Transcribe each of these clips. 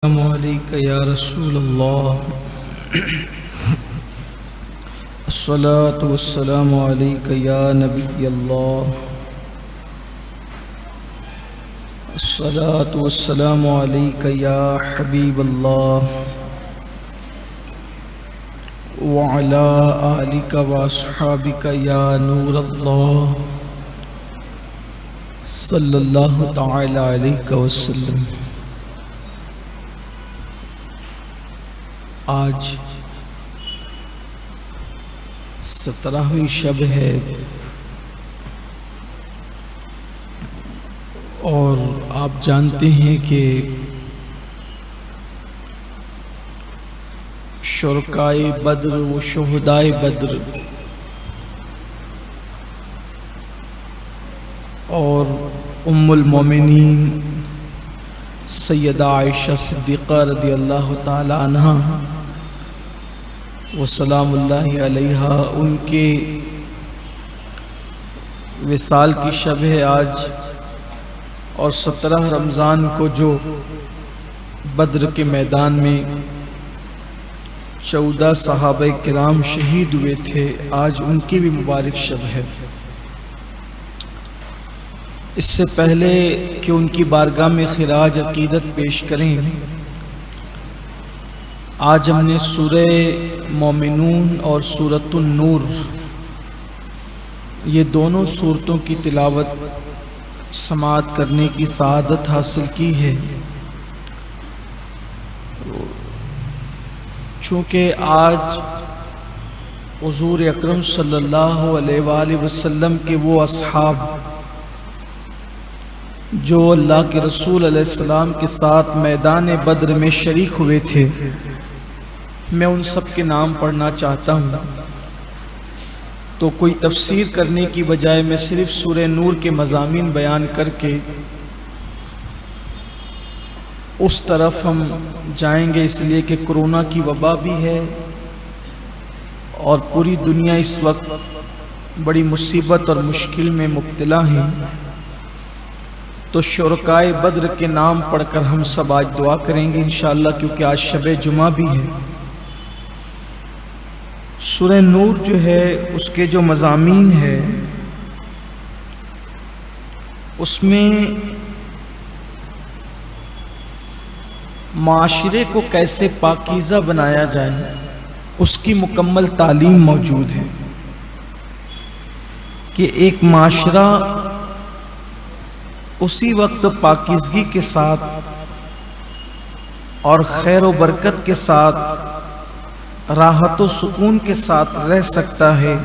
السلام علیکم یا رسول اللہ، الصلاۃ والسلام علیکم یا نبی اللہ، الصلاۃ والسلام علیکم یا حبیب اللہ، وعلی آلک واصحابک یا نور اللہ، صلی اللہ تعالی علیہ وسلم۔ آج 17ویں شب ہے اور آپ جانتے ہیں کہ شرکائے بدر و شہدائے بدر اور ام المومنین سیدہ عائشہ صدیقہ رضی اللہ تعالی عنہا وسلام اللہ علیہا، ان کے وصال کی شب ہے آج، اور 17 رمضان کو جو بدر کے میدان میں 14 صحابہ کرام شہید ہوئے تھے، آج ان کی بھی مبارک شب ہے۔ اس سے پہلے کہ ان کی بارگاہ میں خراج عقیدت پیش کریں، آج ہم نے سورہ مومنون اور سورۃ النور یہ دونوں سورتوں کی تلاوت سماعت کرنے کی سعادت حاصل کی ہے۔ چونکہ آج حضور اکرم صلی اللہ علیہ وآلہ وسلم کے وہ اصحاب جو اللہ کے رسول علیہ السلام کے ساتھ میدان بدر میں شریک ہوئے تھے، میں ان سب کے نام پڑھنا چاہتا ہوں، تو کوئی تفسیر کرنے کی بجائے میں صرف سورہ نور کے مضامین بیان کر کے اس طرف ہم جائیں گے، اس لیے کہ کرونا کی وبا بھی ہے اور پوری دنیا اس وقت بڑی مصیبت اور مشکل میں مبتلا ہے۔ تو شرکائے بدر کے نام پڑھ کر ہم سب آج دعا کریں گے انشاءاللہ، کیونکہ آج شب جمعہ بھی ہے۔ سورہ نور جو ہے اس کے جو مضامین ہے اس میں معاشرے کو کیسے پاکیزہ بنایا جائے اس کی مکمل تعلیم موجود ہے، کہ ایک معاشرہ اسی وقت پاکیزگی کے ساتھ اور خیر و برکت کے ساتھ، راحت و سکون کے ساتھ رہ سکتا ہے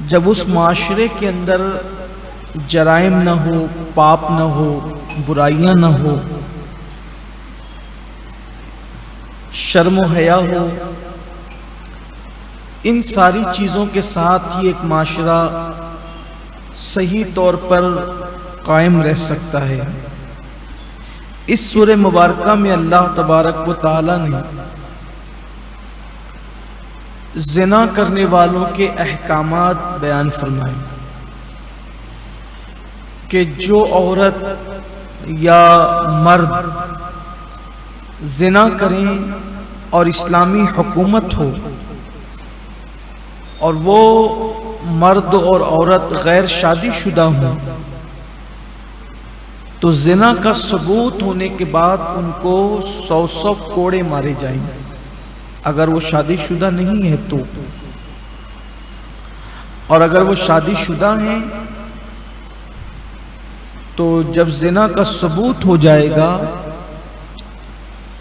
جب اس معاشرے کے اندر جرائم نہ ہو، پاپ نہ ہو، برائیاں نہ ہو، شرم و حیا ہو۔ ان ساری چیزوں کے ساتھ ہی ایک معاشرہ صحیح طور پر قائم رہ سکتا ہے۔ اس سورہ مبارکہ میں اللہ تبارک و تعالی نے زنا کرنے والوں کے احکامات بیان فرمائے، کہ جو عورت یا مرد زنا کریں اور اسلامی حکومت ہو اور وہ مرد اور عورت غیر شادی شدہ ہوں، تو زنا کا ثبوت ہونے کے بعد ان کو 100 کوڑے مارے جائیں، اگر وہ شادی شدہ نہیں ہے تو، اور اگر وہ شادی شدہ ہیں تو جب زنا کا ثبوت ہو جائے گا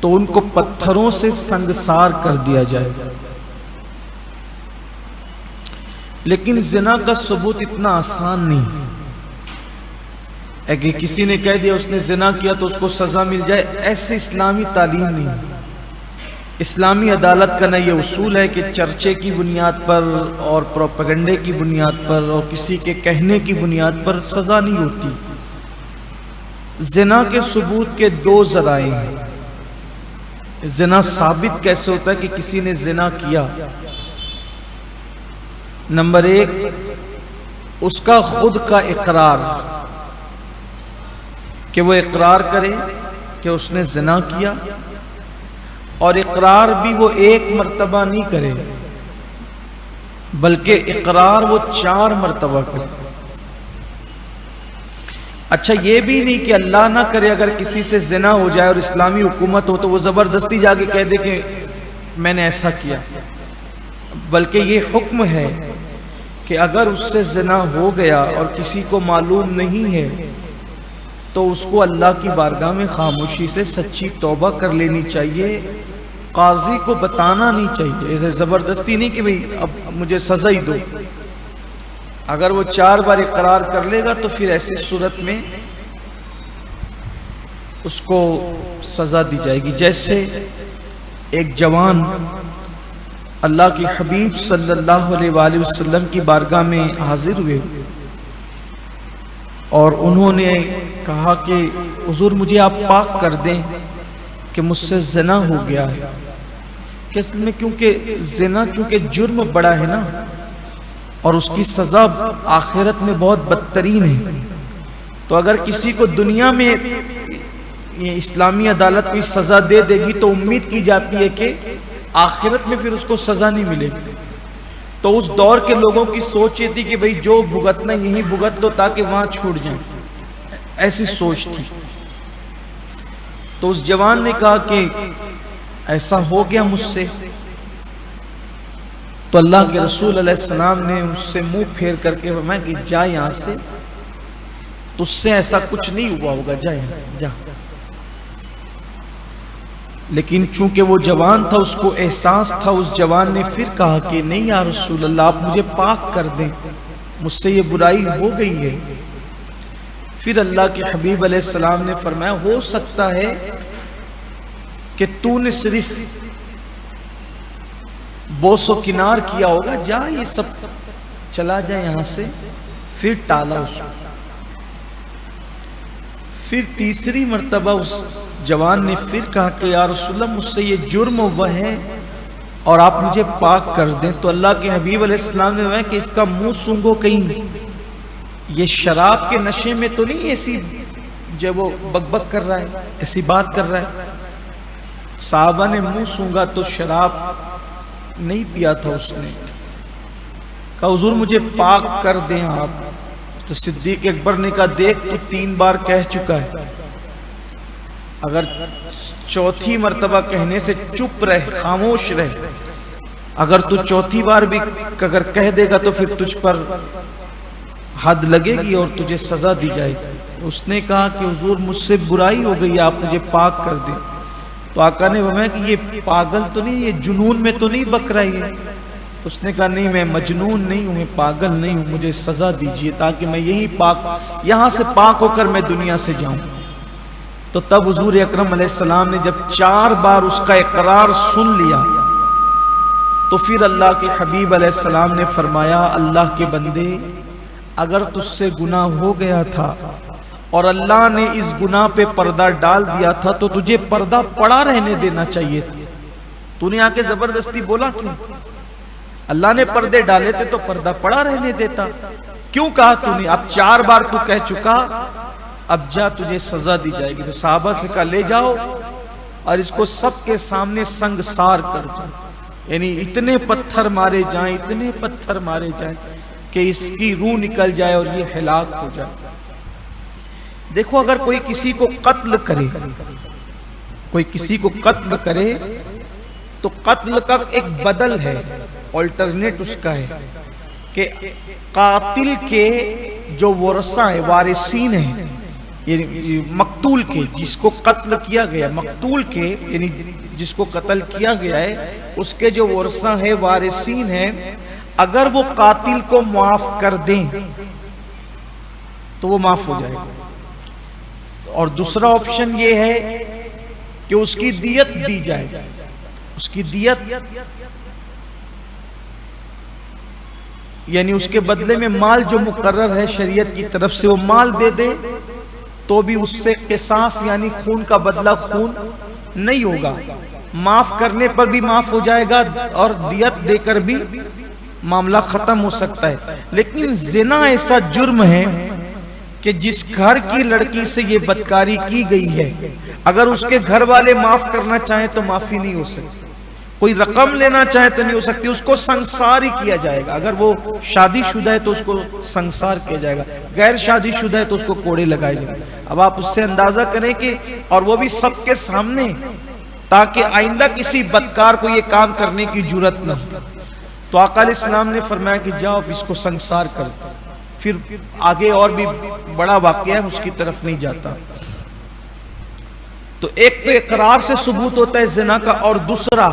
تو ان کو پتھروں سے سنگسار کر دیا جائے گا۔ لیکن زنا کا ثبوت اتنا آسان نہیں ہے کہ کسی نے کہہ دیا اس نے زنا کیا تو اس کو سزا مل جائے، ایسے اسلامی تعلیم نہیں۔ اسلامی عدالت کا نہ یہ اصول ہے کہ چرچے کی بنیاد پر اور پروپیگنڈے کی بنیاد پر اور کسی کے کہنے کی بنیاد پر سزا نہیں ہوتی۔ زنا کے ثبوت کے 2 ذرائع ہیں۔ زنا ثابت کیسے ہوتا ہے کہ کسی نے زنا کیا؟ نمبر 1، اس کا خود کا اقرار، کہ وہ اقرار کرے کہ اس نے زنا کیا، اور اقرار بھی وہ ایک مرتبہ نہیں کرے بلکہ اقرار وہ 4 مرتبہ کرے۔ اچھا یہ بھی نہیں کہ اللہ نہ کرے اگر کسی سے زنا ہو جائے اور اسلامی حکومت ہو تو وہ زبردستی جا کے کہہ دے کہ میں نے ایسا کیا، بلکہ یہ حکم ہے کہ اگر اس سے زنا ہو گیا اور کسی کو معلوم نہیں ہے تو اس کو اللہ کی بارگاہ میں خاموشی سے سچی توبہ کر لینی چاہیے، قاضی کو بتانا نہیں چاہیے، ایسے زبردستی نہیں کہ بھئی اب مجھے سزا ہی دو۔ اگر وہ 4 بار اقرار کر لے گا تو پھر ایسی صورت میں اس کو سزا دی جائے گی۔ جیسے ایک جوان اللہ کے حبیب صلی اللہ علیہ وآلہ وسلم کی بارگاہ میں حاضر ہوئے اور انہوں نے کہا کہ حضور مجھے آپ پاک کر دیں کہ مجھ سے زنا ہو گیا ہے، کہ اصل میں کیونکہ زنا چونکہ جرم بڑا ہے نا اور اس کی سزا آخرت میں بہت بدترین ہے، تو اگر کسی کو دنیا میں یہ اسلامی عدالت کوئی سزا دے دے گی تو امید کی جاتی ہے کہ آخرت میں پھر اس کو سزا نہیں ملے گی۔ تو اس دور کے لوگوں کی سوچ یہ تھی کہ بھئی جو بھگتنا یہیں بھگت لو تاکہ وہاں چھوٹ جائیں، ایسی سوچ تھی۔ تو اس جوان نے کہا کہ ایسا ہو گیا مجھ سے، تو اللہ کے رسول علیہ السلام نے اس سے منہ پھیر کر کے فرمایا کہ جا یہاں سے، تجھ سے ایسا کچھ نہیں ہوا ہوگا، جا یہاں سے جا۔ لیکن چونکہ وہ جوان تھا اس کو احساس تھا، اس جوان نے پھر کہا کہ نہیں یا رسول اللہ آپ مجھے پاک کر دیں، مجھ سے یہ برائی ہو گئی ہے۔ پھر اللہ کے حبیب علیہ السلام نے فرمایا ہو سکتا ہے کہ تو نے صرف بوس و کنار کیا ہوگا، جا یہ سب چلا جائے یہاں سے۔ پھر ٹالا اس کو۔ پھر تیسری مرتبہ اس جوان نے پھر کہا کہ یا رسول اللہ مجھ سے یہ جرم ہوا ہے اور آپ مجھے پاک کر دیں، تو اللہ کے حبیب علیہ السلام نے کہا کہ اس کا منہ سونگو، کہیں یہ شراب کے نشے میں تو نہیں ایسی جو وہ بک بک کر رہا ہے، ایسی بات کر رہا ہے۔ صحابہ نے منہ سونگا تو شراب نہیں پیا تھا، اس نے کہا حضور مجھے پاک کر دیں آپ۔ تو صدیق اکبر نے کہا دیکھ تو 3 بار کہہ چکا ہے، اگر 4تھی مرتبہ کہنے سے چپ رہ، خاموش رہ، اگر تو 4تھی بار بھی اگر کہہ دے گا تو پھر تجھ پر حد لگے گی اور تجھے سزا دی جائے گی۔ اس نے کہا کہ حضور مجھ سے برائی ہو گئی، آپ مجھے پاک کر دیں۔ تو آقا نے فرمایا کہ یہ پاگل تو نہیں، یہ جنون میں تو نہیں بک رہی ہے؟ اس نے کہا نہیں میں مجنون نہیں ہوں، میں پاگل نہیں ہوں، مجھے سزا دیجیے تاکہ میں یہاں سے پاک ہو کر میں دنیا سے جاؤں۔ تو تب حضور اکرم علیہ السلام نے جب 4 بار اس کا اقرار سن لیا تو پھر اللہ کے حبیب علیہ السلام نے فرمایا اللہ کے بندے اگر تجھ سے گناہ ہو گیا تھا اور اللہ نے اس گناہ پہ پردہ ڈال دیا تھا تو تجھے پردہ پڑا رہنے دینا چاہیے تھا، تو نے آ کے زبردستی بولا کیوں؟ اللہ نے پردے ڈالے تھے تو پردہ پڑا رہنے دیتا، کیوں کہا تو نے؟ اب 4 بار تو کہہ چکا، اب جا تجھے سزا دی جائے گی۔ تو صحابہ سے کہا لے جاؤ اور اس کو سب کے سامنے سنگسار کر دو، یعنی اتنے پتھر مارے جائیں، اتنے پتھر مارے جائیں کہ اس کی روح نکل جائے اور یہ ہلاک ہو جائے۔ دیکھو اگر کوئی کسی کو قتل کرے، کوئی کسی کو قتل کرے تو قتل کا ایک بدل ہے، آلٹرنیٹ اس کا ہے کہ قاتل کے جو ورثہ ہیں، وارثین ہیں، یعنی مقتول کے جس کو قتل کیا گیا، مقتول کے یعنی جس کو قتل کیا گیا ہے اس کے جو ورثہ ہیں، وارثین ہیں، اگر وہ قاتل کو معاف کر دیں تو وہ معاف ہو جائے گا۔ اور دوسرا آپشن یہ ہے کہ اس کی دیت دی جائے، اس کی دیت یعنی اس کے بدلے میں مال جو مقرر ہے شریعت کی طرف سے وہ مال دے دے تو بھی اس سے قصاص یعنی خون کا بدلہ خون نہیں ہوگا، معاف کرنے پر بھی معاف ہو جائے گا اور دیت دے کر بھی معاملہ ختم ہو سکتا ہے۔ لیکن زنا ایسا جرم ہے کہ جس گھر کی لڑکی سے یہ بدکاری کی گئی ہے اگر اس کے گھر والے معاف کرنا چاہیں تو معافی نہیں ہو سکتی، کوئی رقم لینا چاہے تو نہیں ہو سکتی، اس کو سنسار ہی کیا جائے گا۔ اگر وہ شادی شدہ ہے تو اس کو سنسار کیا جائے گا، غیر شادی شدہ ہے تو اس کو کوڑے لگائے جائیں گے۔ اب آپ اس سے اندازہ کریں کہ، اور وہ بھی سب کے سامنے، تاکہ آئندہ کسی بدکار کو یہ کام کرنے کی جرات نہ ہو۔ تو آقا علیہ السلام نے فرمایا کہ جاؤ اس کو سنسار کر دو۔ پھر آگے اور بھی بڑا واقعہ ہے، اس کی طرف نہیں جاتا۔ تو ایک تو اقرار سے ثبوت ہوتا ہے زنا کا، اور دوسرا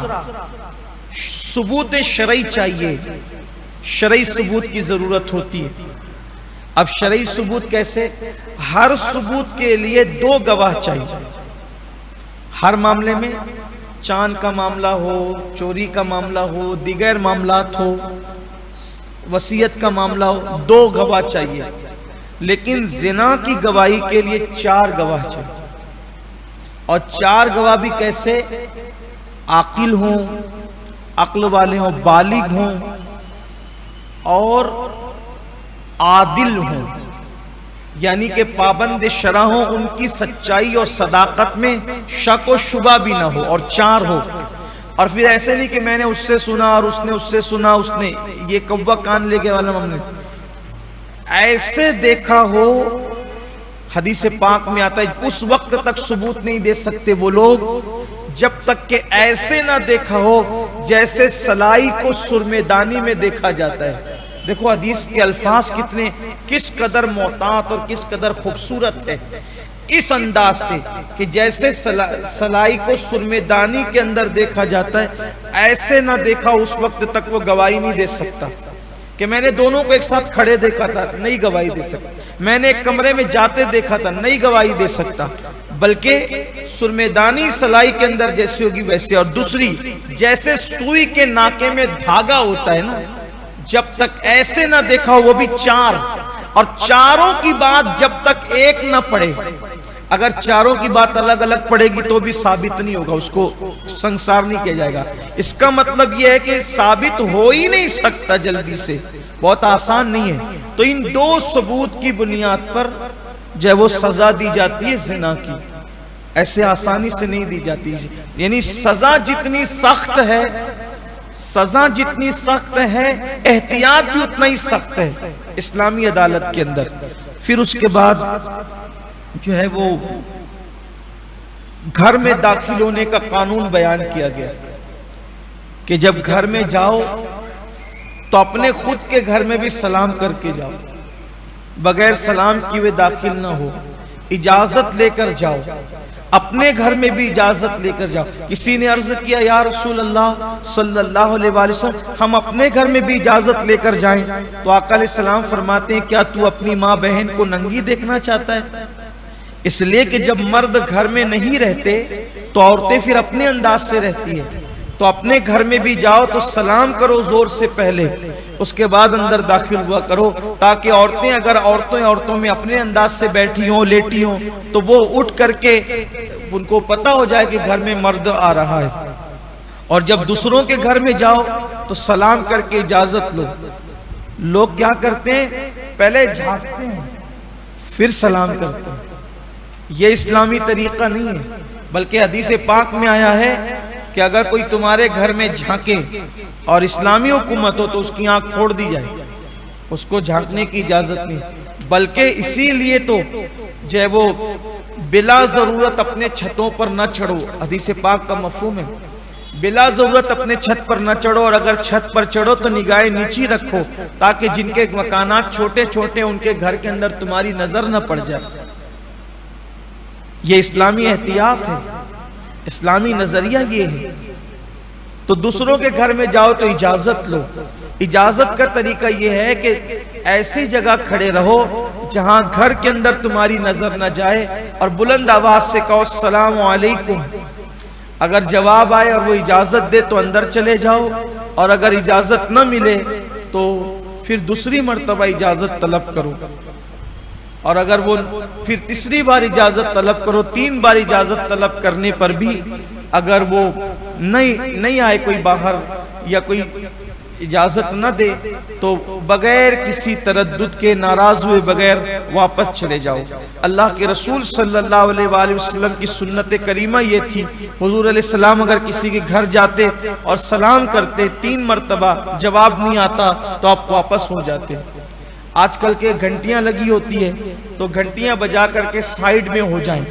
ثبوت شرعی چاہیے، شرعی ثبوت کی ضرورت ہوتی ہے۔ اب شرعی ثبوت کیسے؟ ہر ثبوت کے لیے 2 گواہ چاہیے، ہر معاملے میں، چاند کا معاملہ ہو، چوری کا معاملہ ہو، دیگر معاملات ہو، وصیت کا معاملہ ہو، 2 گواہ چاہیے۔ لیکن زنا کی گواہی کے لیے 4 گواہ چاہیے، اور 4 گواہ بھی کیسے؟ عاقل ہوں، عقل والے ہوں، بالغ ہوں، اور عادل ہوں، یعنی کہ پابند شرع ہوں، ان کی سچائی اور صداقت میں شک و شبہ بھی نہ ہو، اور 4 ہو۔ اور پھر ایسے نہیں کہ میں نے اس سے سنا اور اس نے اس سے سنا، اس نے یہ کوا کان لے کے والا، ہم نے ایسے دیکھا ہو۔ حدیث پاک میں آتا ہے اس وقت تک ثبوت نہیں دے سکتے وہ لوگ جب تک کہ ایسے نہ دیکھا ہو جیسے سلائی کو سرمے دانی میں دیکھا جاتا ہے۔ دیکھو حدیث کے الفاظ کتنے، کس قدر محتاط اور کس قدر خوبصورت ہے، اس انداز سے کہ جیسے سلائی کو سرمے دانی کے اندر دیکھا جاتا ہے، ایسے نہ دیکھا اس وقت تک وہ گواہی نہیں دے سکتا۔ کہ میں نے دونوں کو ایک ساتھ کھڑے دیکھا تھا، نہیں گواہی دے سکتا۔ میں نے ایک کمرے میں جاتے دیکھا تھا، نہیں گواہی دے سکتا، بلکہ سرمیدانی سلائی کے اندر جیسی ہوگی ویسے۔ اور دوسری، جیسے سوئی کے ناکے میں دھاگا ہوتا ہے نا، جب تک ایسے نہ دیکھا ہو، وہ بھی 4، اور 4 کی بات جب تک ایک نہ پڑے، اگر 4 کی بات الگ الگ پڑے گی تو بھی ثابت نہیں ہوگا، اس کو سنسار نہیں کیا جائے گا۔ اس کا مطلب یہ ہے کہ ثابت ہو ہی نہیں سکتا جلدی سے، بہت آسان نہیں ہے۔ تو ان 2 ثبوت کی بنیاد پر جو ہے وہ سزا دی جاتی ہے زنا کی، ایسے آسانی سے نہیں دی جاتی۔ یعنی سزا جتنی سخت ہے، سزا جتنی سخت ہے، احتیاط بھی اتنا ہی سخت ہے اسلامی عدالت کے اندر۔ پھر اس کے بعد جو ہے وہ گھر میں داخل ہونے کا قانون بیان کیا گیا کہ جب گھر میں جاؤ تو اپنے خود کے گھر میں بھی سلام کر کے جاؤ، بغیر سلام کیے داخل نہ ہو، اجازت لے کر جاؤ، اپنے گھر میں بھی اجازت لے کر جاؤ۔ کسی نے عرض کیا یا رسول اللہ صلی اللہ علیہ وآلہ وسلم، ہم اپنے گھر میں بھی اجازت لے کر جائیں؟ تو آقا علیہ السلام فرماتے ہیں کیا تو اپنی ماں بہن کو ننگی دیکھنا چاہتا ہے؟ اس لیے کہ جب مرد گھر میں نہیں رہتے تو عورتیں پھر اپنے انداز سے رہتی ہیں، تو اپنے گھر میں بھی جاؤ تو سلام کرو زور سے پہلے، اس کے بعد اندر داخل ہوا کرو، تاکہ عورتیں اگر عورتوں میں اپنے انداز سے بیٹھی ہوں لیٹی ہوں تو وہ اٹھ کر کے ان کو پتا ہو جائے کہ گھر میں مرد آ رہا ہے۔ اور جب دوسروں کے گھر میں جاؤ تو سلام کر کے اجازت لو۔ لوگ کیا کرتے ہیں؟ پہلے جھانکتے ہیں پھر سلام کرتے ہیں۔ یہ اسلامی طریقہ نہیں ہے، بلکہ حدیث پاک میں آیا ہے کہ اگر کوئی تمہارے گھر میں جھانکے اور اسلامی حکومت ہو تو اس کی آنکھ پھوڑ دی جائے، اس کو جھانکنے کی اجازت نہیں۔ بلکہ اسی لیے تو جو ہے وہ بلا ضرورت اپنے چھتوں پر نہ چڑھو، حدیث پاک کا مفہوم ہے بلا ضرورت اپنے چھت پر نہ چڑھو، اور اگر چھت پر چڑھو تو نگاہیں نیچی رکھو، تاکہ جن کے مکانات چھوٹے چھوٹے ان کے گھر کے اندر تمہاری نظر نہ پڑ جائے۔ یہ اسلامی احتیاط ہے، اسلامی نظریہ یہ ہے۔ تو دوسروں کے گھر میں جاؤ تو اجازت لو۔ اجازت کا طریقہ یہ ہے کہ ایسی جگہ کھڑے رہو جہاں گھر کے اندر تمہاری نظر نہ جائے، اور بلند آواز سے کہو السلام علیکم۔ اگر جواب آئے اور وہ اجازت دے تو اندر چلے جاؤ، اور اگر اجازت نہ ملے تو پھر دوسری مرتبہ اجازت طلب کرو، اور اگر وہ پھر تیسری بار اجازت طلب کرو۔ 3 بار اجازت طلب کرنے پر بھی اگر وہ نہیں آئے کوئی باہر، یا کوئی اجازت نہ دے تو بغیر کسی تردد کے، ناراض ہوئے بغیر واپس چلے جاؤ۔ اللہ کے رسول صلی اللہ علیہ وآلہ وسلم کی سنت کریمہ یہ تھی، حضور علیہ السلام اگر کسی کے گھر جاتے اور سلام کرتے 3 مرتبہ جواب نہیں آتا تو آپ واپس ہو جاتے۔ آج کل کے گھنٹیاں لگی ہوتی ہے تو گھنٹیاں بجا کر کے سائیڈ میں ہو جائیں،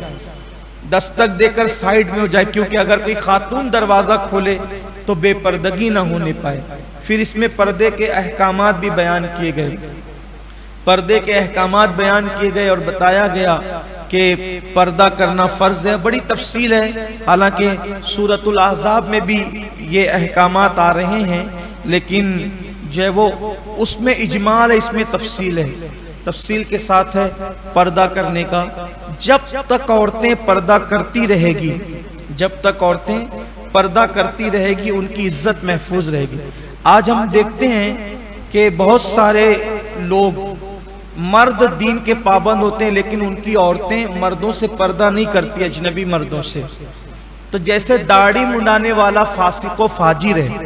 دستک دے کر سائیڈ میں ہو جائے، کیونکہ اگر کوئی خاتون دروازہ کھولے تو بے پردگی نہ ہونے پائے۔ پھر اس میں پردے کے احکامات بھی بیان کیے گئے، پردے کے احکامات بیان کیے گئے اور بتایا گیا کہ پردہ کرنا فرض ہے۔ بڑی تفصیل ہے، حالانکہ سورۃ الاحزاب میں بھی یہ احکامات آ رہے ہیں، لیکن جو ہے وہ اس میں اجمال ہے، اس میں تفصیل ہے، تفصیل کے ساتھ ہے پردہ کرنے کا۔ جب تک عورتیں پردہ کرتی رہے گی، جب تک عورتیں پردہ کرتی رہے گی ان کی عزت محفوظ رہے گی۔ آج ہم دیکھتے ہیں کہ بہت سارے لوگ مرد دین کے پابند ہوتے ہیں لیکن ان کی عورتیں مردوں سے پردہ نہیں کرتی، اجنبی مردوں سے۔ تو جیسے داڑھی منڈانے والا فاسق و فاجر ہے،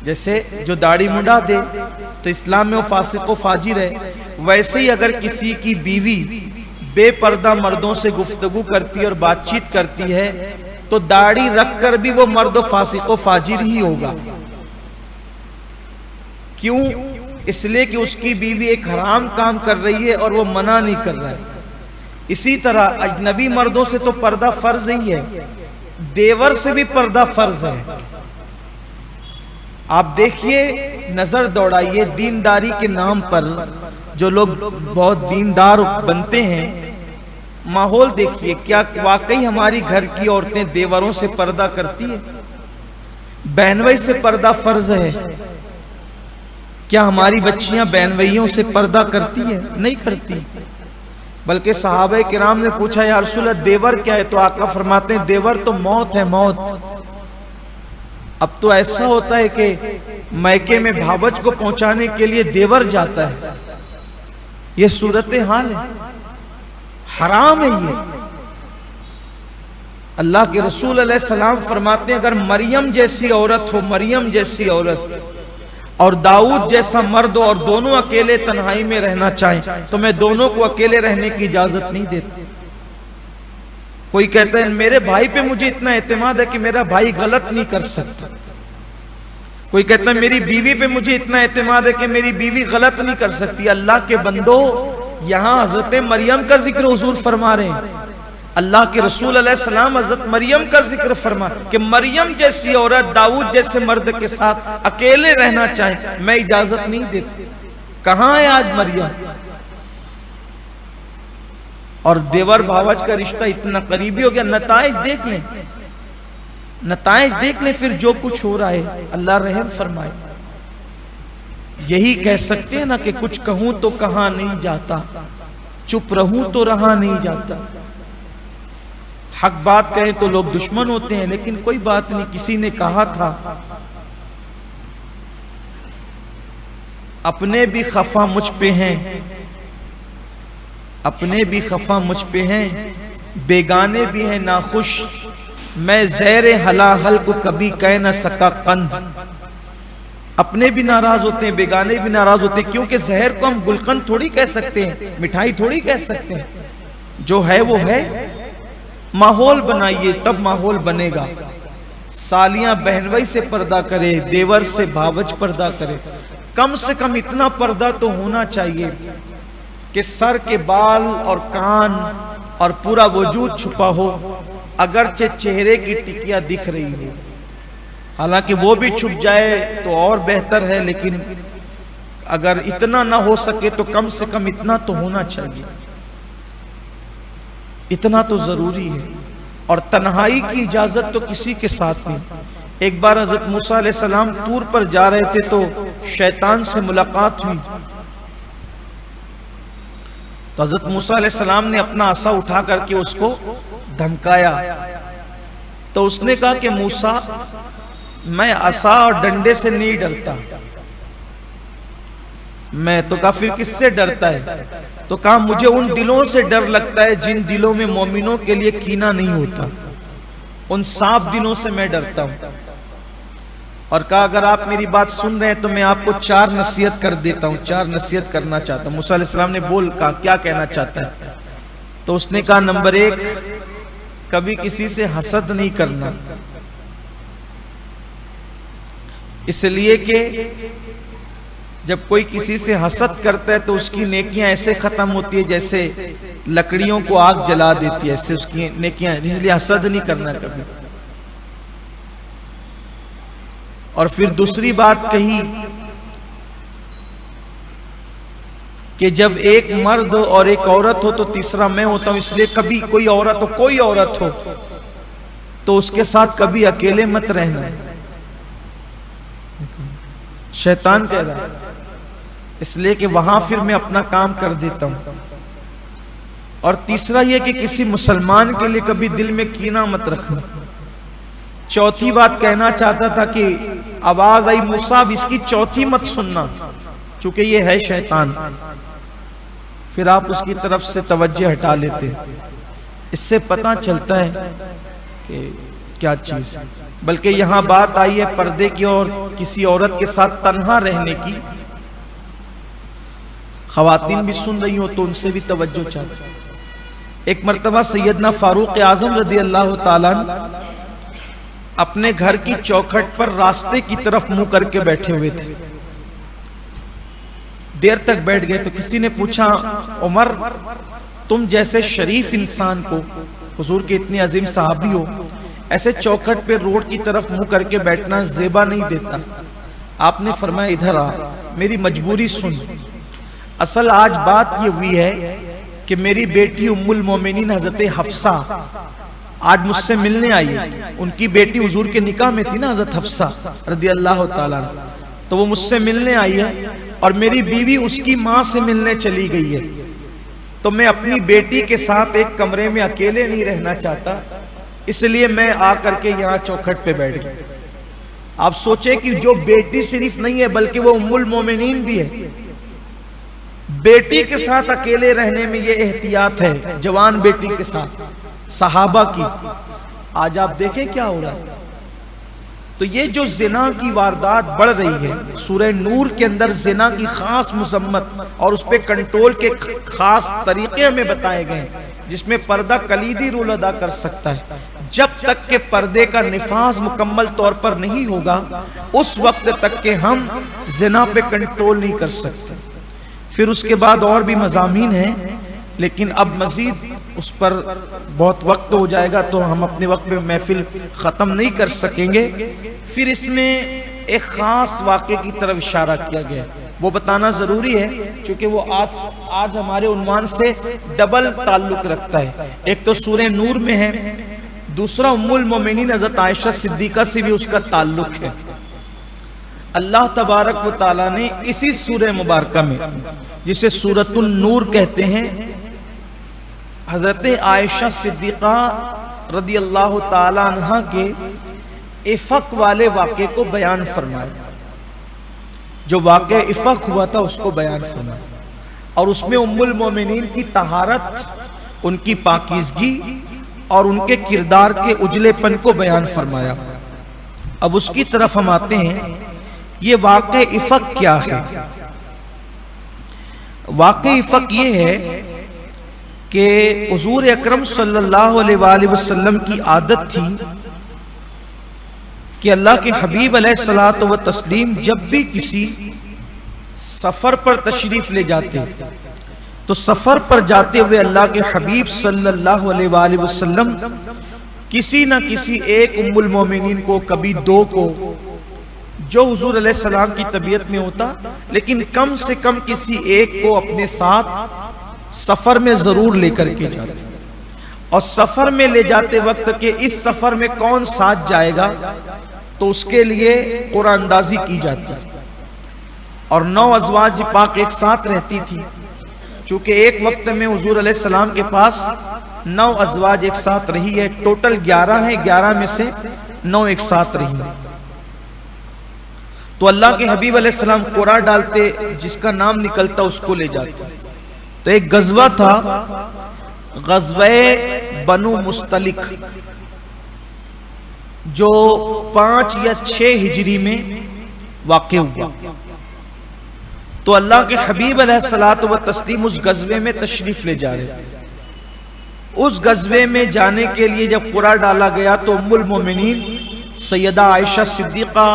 جیسے جو داڑھی منڈا دے تو اسلام میں وہ فاسق و فاجر ہے، ویسے ہی اگر کسی کی بیوی بے پردہ مردوں سے گفتگو کرتی ہے اور بات چیت کرتی ہے تو داڑھی رکھ کر بھی وہ مرد و فاسق و فاجر ہی ہوگا۔ کیوں؟ اس لیے کہ اس کی بیوی ایک حرام کام کر رہی ہے اور وہ منع نہیں کر رہا ہے۔ اسی طرح اجنبی مردوں سے تو پردہ فرض ہی ہے، دیور سے بھی پردہ فرض ہے۔ آپ دیکھیے، نظر دوڑائیے، دینداری کے نام پر جو لوگ بہت دیندار بنتے ہیں، ماحول دیکھیے، کیا واقعی ہماری گھر کی عورتیں دیوروں سے پردہ کرتی ہیں؟ بہنوئی سے پردہ فرض ہے، کیا ہماری بچیاں بہنوئیوں سے پردہ کرتی ہیں؟ نہیں کرتی۔ بلکہ صحابہ کرام نے پوچھا یا رسول اللہ دیور کیا ہے؟ تو آقا فرماتے ہیں دیور تو موت ہے، موت۔ اب تو ایسا ہوتا ہے کہ میکے میں بھاوج کو پہنچانے کے لیے دیور جاتا ہے۔ یہ صورتحال ہے، حرام ہے یہ۔ اللہ کے رسول علیہ السلام فرماتے ہیں اگر مریم جیسی عورت ہو، مریم جیسی عورت اور داؤد جیسا مرد ہو اور دونوں اکیلے تنہائی میں رہنا چاہیں تو میں دونوں کو اکیلے رہنے کی اجازت نہیں دیتا۔ کوئی کہتا ہے میرے بھائی پہ مجھے اتنا اعتماد ہے کہ میرا بھائی غلط نہیں کر سکتا، کوئی کہتا ہے میری بیوی پہ مجھے اتنا اعتماد ہے کہ میری بیوی غلط نہیں کر سکتی۔ اللہ کے بندو، یہاں حضرت مریم کا ذکر حضور فرما رہے ہیں، اللہ کے رسول علیہ السلام حضرت مریم کا ذکر فرما کہ مریم جیسی عورت داؤد جیسے مرد کے ساتھ اکیلے رہنا چاہیں میں اجازت نہیں دیتا۔ کہاں ہے آج مریم؟ اور دیور بھاوج کا رشتہ اتنا قریبی ہو گیا۔ نتائج دیکھ لیں، نتائج دیکھ لیں، پھر جو کچھ ہو رہا ہے اللہ رحم فرمائے۔ یہی کہہ سکتے ہیں نا کہ کچھ کہوں تو کہاں نہیں جاتا، چپ رہوں تو رہا نہیں جاتا۔ حق بات کہیں تو لوگ دشمن ہوتے ہیں، لیکن کوئی بات نہیں، کسی نے کہا تھا اپنے بھی خفا مجھ پہ ہیں، اپنے بھی خفا مجھ پہ ہیں، بیگانے بھی ہیں ناخوش، میں زیر حلاحل کو کبھی کہہ نہ سکا قند۔ اپنے بھی ناراض ہوتے ہیں، بیگانے بھی ناراض ہوتے ہیں، کیونکہ زہر کو ہم گلقند تھوڑی کہہ سکتے ہیں، مٹھائی تھوڑی کہہ سکتے ہیں، جو ہے وہ ہے۔ ماحول بنائیے تب ماحول بنے گا۔ سالیاں بہنوئی سے پردہ کرے، دیور سے بھاوج پردہ کرے، کم سے کم اتنا پردہ تو ہونا چاہیے کہ سر کے بال اور کان اور پورا وجود چھپا ہو، اگرچہ چہرے کی ٹکیاں دکھ رہی ہو، حالانکہ وہ بھی چھپ جائے تو اور بہتر ہے، لیکن اگر اتنا نہ ہو سکے تو کم سے کم اتنا تو ہونا چاہیے، اتنا تو ضروری ہے۔ اور تنہائی کی اجازت تو کسی کے ساتھ نہیں۔ ایک بار حضرت موسیٰ علیہ السلام طور پر جا رہے تھے تو شیطان سے ملاقات ہوئی، تو حضرت موسیٰ علیہ السلام نے اپنا عصا اٹھا کر کے اس کو دھمکایا، تو اس نے کہا کہ موسیٰ میں عصا اور ڈنڈے سے نہیں ڈرتا۔ میں تو کہا پھر کس سے ڈرتا ہے؟ تو کہا مجھے ان دلوں سے ڈر لگتا ہے جن دلوں میں مومنوں کے لیے کینہ نہیں ہوتا، ان صاف دلوں سے میں ڈرتا ہوں۔ اور کہا اگر آپ میری بات سن رہے ہیں تو میں آپ کو 4 نصیحت کر دیتا ہوں، 4 نصیحت کرنا چاہتا ہوں۔ موسیٰ علیہ السلام نے کہا کیا کہنا چاہتا ہے؟ تو اس نے کہا نمبر 1، کبھی کسی سے حسد نہیں کرنا، اس لیے کہ جب کوئی کسی سے حسد کرتا ہے تو اس کی نیکیاں ایسے ختم ہوتی ہے جیسے لکڑیوں کو آگ جلا دیتی ہے، ایسے اس کی نیکیاں، اس لیے حسد نہیں کرنا کبھی۔ اور پھر دوسری بات کہی کہ جب ایک مرد اور ایک عورت ہو تو تیسرا میں ہوتا ہوں، اس لیے کبھی کوئی عورت ہو تو اس کے ساتھ کبھی اکیلے مت رہنا، شیطان کہہ رہا ہے، اس لیے کہ وہاں پھر میں اپنا کام کر دیتا ہوں۔ اور تیسرا یہ کہ کسی مسلمان کے لیے کبھی دل میں کینہ مت رکھنا۔ چوتھی بات کہنا چاہتا تھا کہ آواز آئی موسیٰ اب اس کی چوتھی مت سننا، چونکہ یہ ہے شیطان، پھر آپ اس کی طرف سے توجہ ہٹا لیتے۔ اس سے پتہ چلتا ہے کہ کیا چیز ہے۔ بلکہ یہاں بات آئی ہے پردے کی اور کسی عورت کے ساتھ تنہا رہنے کی، خواتین بھی سن رہی ہوں تو ان سے بھی توجہ چاہتا ہوں۔ ایک مرتبہ سیدنا فاروق اعظم رضی اللہ تعالیٰ اپنے گھر کی چوکھٹ پر راستے کی طرف منہ کر کے بیٹھے ہوئے تھے، دیر تک بیٹھ گئے تو کسی نے پوچھا عمر تم جیسے شریف انسان کو، حضور کے اتنے عظیم صحابی ہو، ایسے چوکھٹ پہ روڈ کی طرف منہ کر کے بیٹھنا زیبا نہیں دیتا؟ آپ نے فرمایا ادھر آ، میری مجبوری سن۔ اصل آج بات یہ ہوئی ہے کہ میری بیٹی ام المومنین حضرت حفصہ آج مجھ سے ملنے آئی ہے، ان کی بیٹی حضور کے نکاح میں تھی نا حضرت حفصہ رضی اللہ تعالیٰ، تو وہ مجھ سے ملنے آئی ہے اور میری بیوی اس کی ماں سے ملنے چلی گئی ہے، تو میں اپنی بیٹی کے ساتھ ایک کمرے میں اکیلے نہیں رہنا چاہتا، اس لیے میں آ کر کے یہاں چوکھٹ پہ بیٹھ گیا۔ آپ سوچیں کہ جو بیٹی صرف نہیں ہے بلکہ وہ ام المومنین بھی ہے، بیٹی کے ساتھ اکیلے رہنے میں یہ احتیاط ہے، جوان بیٹی کے ساتھ صحابہ کی۔ آج آپ دیکھیں کیا ہو رہا ہے۔ تو یہ جو زنا کی واردات بڑھ رہی ہے، سورہ نور کے اندر زنا کی خاص مذمت اور اس پہ کنٹرول کے خاص طریقے ہمیں بتائے گئے ہیں، جس میں پردہ کلیدی رول ادا کر سکتا ہے۔ جب تک کہ پردے کا نفاذ مکمل طور پر نہیں ہوگا اس وقت تک کہ ہم زنا پہ کنٹرول نہیں کر سکتے۔ پھر اس کے بعد اور بھی مضامین ہیں، لیکن اب مزید اس پر بہت وقت ہو جائے گا تو ہم اپنے وقت میں محفل ختم نہیں کر سکیں گے۔ پھر اس میں ایک خاص واقعے کی طرف اشارہ کیا گیا، وہ بتانا ضروری ہے چونکہ وہ آج ہمارے عنوان سے ڈبل تعلق رکھتا ہے۔ ایک تو سورہ نور میں ہے، دوسرا ام المومنین حضرت عائشہ صدیقہ سے بھی اس کا تعلق ہے۔ اللہ تبارک و تعالیٰ نے اسی سورہ مبارکہ میں، جسے سورۃ النور کہتے ہیں، حضرت عائشہ صدیقہ رضی اللہ تعالیٰ عنہ کے افق والے واقعے کو بیان فرمایا۔ جو واقعہ افق ہوا تھا اس کو بیان فرمایا، اور اس میں ام المومنین کی طہارت، ان کی پاکیزگی اور ان کے کردار کے اجلے پن کو بیان فرمایا۔ اب اس کی طرف ہم آتے ہیں، یہ واقع افق کیا ہے؟ واقع افق یہ ہے کہ حضور اکرم صلی اللہ علیہ وآلہ وسلم کی عادت تھی کہ اللہ کے حبیب علیہ الصلوۃ والتسلیم جب بھی کسی سفر پر تشریف لے جاتے تو سفر پر جاتے ہوئے اللہ کے حبیب صلی اللہ علیہ وآلہ وسلم کسی نہ کسی ایک ام المومنین کو، کبھی 2 کو، جو حضور علیہ السلام کی طبیعت میں ہوتا، لیکن کم سے کم کسی ایک کو اپنے ساتھ سفر میں ضرور لے کر کے جاتے، اور سفر میں لے جاتے وقت کہ اس سفر میں کون ساتھ جائے گا تو اس کے لیے قرآن اندازی کی جاتی، اور 9 ازواج پاک ایک ساتھ رہتی تھی، چونکہ ایک وقت میں حضور علیہ السلام کے پاس 9 ازواج ایک ساتھ رہی ہے، ٹوٹل 11 ہیں، 11 میں سے 9 ایک ساتھ رہی ہیں۔ تو اللہ کے حبیب علیہ السلام قرآن ڈالتے، جس کا نام نکلتا اس کو لے جاتے۔ تو ایک غزوہ تھا، غزوہ بنو مستلق، جو 5 یا 6 ہجری میں واقع ہوا. تو اللہ کے حبیب علیہ الصلوۃ والتسلیم اس غزوے میں تشریف لے جا رہے. اس غزوے میں جانے کے لیے جب قرعہ ڈالا گیا تو ام المومنین سیدہ عائشہ صدیقہ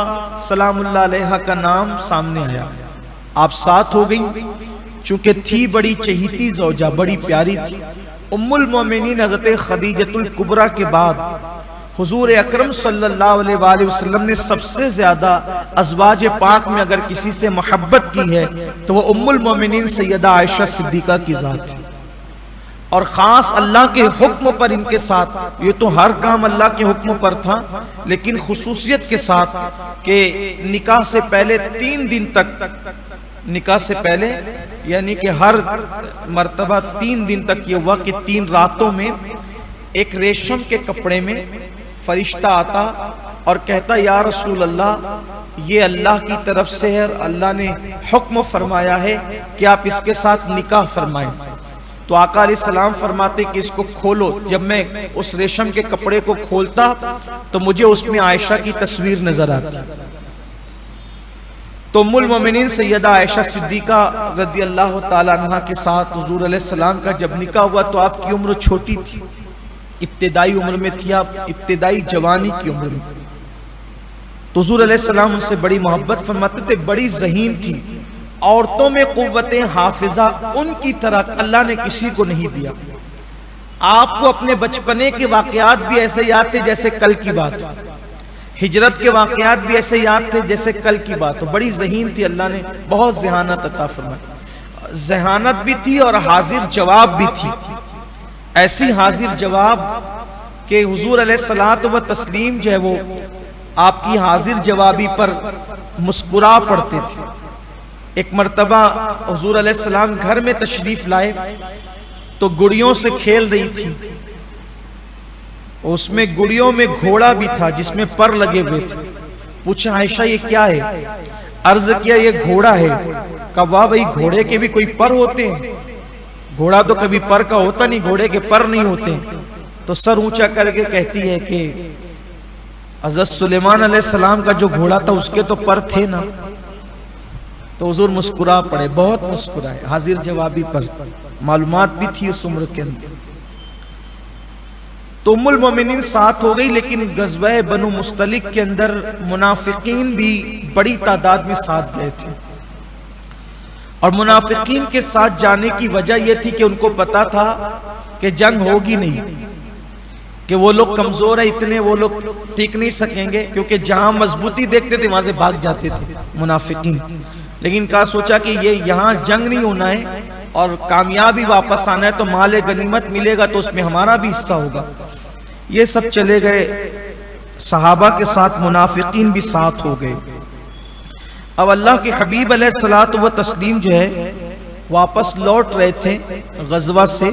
سلام اللہ علیہا کا نام سامنے آیا. آپ ساتھ ہو گئیں، چونکہ تھی بڑی چہیتی زوجہ، بڑی پیاری تھی. ام المومنین حضرت خدیجۃ الکبریٰ کے بعد حضور اکرم صلی اللہ علیہ وآلہ وسلم نے سب سے زیادہ ازواج پاک میں اگر کسی سے محبت کی ہے تو وہ ام المومنین سیدہ عائشہ صدیقہ کی ذات ہے. اور خاص اللہ کے حکم پر ان کے ساتھ، یہ تو ہر کام اللہ کے حکم پر تھا، لیکن خصوصیت کے ساتھ کہ نکاح سے پہلے 3 دن تک، نکاح سے پہلے یعنی کہ ہر مرتبہ 3 دن تک یہ ہوا کہ 3 راتوں میں ایک ریشم کے کپڑے میں فرشتہ آتا اور کہتا یا رسول اللہ یہ اللہ کی طرف سے ہے، اللہ نے حکم فرمایا ہے کہ آپ اس کے ساتھ نکاح فرمائیں. تو آقا علیہ السلام فرماتے کہ اس کو کھولو. جب میں اس ریشم کے کپڑے کو کھولتا تو مجھے اس میں عائشہ کی تصویر نظر آتی. تو ام المومنین سیدہ عائشہ صدیقہ رضی اللہ تعالیٰ عنہ کے ساتھ حضور علیہ السلام کا جب نکاح ہوا تو آپ کی عمر چھوٹی تھی، ابتدائی عمر میں تھی آپ، ابتدائی جوانی کی عمر میں. تو حضور علیہ السلام ان سے بڑی محبت فرماتے تھے. بڑی ذہین تھی. عورتوں میں قوت حافظہ ان کی طرح اللہ نے کسی کو نہیں دیا. آپ کو اپنے بچپنے کے واقعات بھی ایسے یاد تھے جیسے کل کی بات، ہجرت کے واقعات بھی ایسے یاد تھے جیسے کل کی بات ہو. بڑی ذہین تھی، اللہ نے بہت ذہانت عطا فرمائی. ذہانت بھی تھی اور حاضر جواب بھی تھی. ایسی حاضر جواب کہ حضور علیہ الصلوۃ والتسلیم جو ہے وہ آپ کی حاضر جوابی پر مسکرا پڑتے تھے. ایک مرتبہ حضور علیہ السلام گھر میں تشریف لائے تو گڑیوں سے کھیل رہی تھی. اس میں گڑیوں میں گھوڑا بھی تھا جس میں پر لگے ہوئے تھے. پوچھا عائشہ یہ کیا ہے؟ عرض کیا یہ گھوڑا ہے. کہا واہ بھائی گھوڑے کے بھی کوئی پر ہوتے ہیں؟ گھوڑا تو کبھی پر کا ہوتا نہیں، گھوڑے کے پر نہیں ہوتے. تو سر اونچا کر کے کہتی ہے کہ حضرت سلیمان علیہ السلام کا جو گھوڑا تھا اس کے تو پر تھے نا. تو حضور مسکرا پڑے، بہت مسکرائے. حاضر جوابی پر معلومات بھی تھی اس عمر کے اندر. تو ام المومنین ساتھ ہو گئی، لیکن غزوہ بنو مستلق کے اندر منافقین بھی بڑی تعداد میں ساتھ گئے تھے. اور منافقین کے ساتھ جانے کی وجہ یہ تھی کہ ان کو پتا تھا کہ جنگ ہوگی نہیں، کہ وہ لوگ کمزور ہیں، اتنے وہ لوگ ٹیک نہیں سکیں گے، کیونکہ جہاں مضبوطی دیکھتے تھے وہاں سے بھاگ جاتے تھے منافقین. لیکن کہا سوچا کہ یہ یہاں جنگ نہیں ہونا ہے اور کامیابی واپس آنا ہے، تو مال غنیمت ملے گا تو اس میں ہمارا بھی حصہ ہوگا. یہ سب چلے گئے صحابہ کے ساتھ، منافقین بھی ساتھ ہو گئے. اب اللہ کے حبیب علیہ الصلوۃ والتسلیم جو ہے واپس لوٹ رہے تھے غزوہ سے.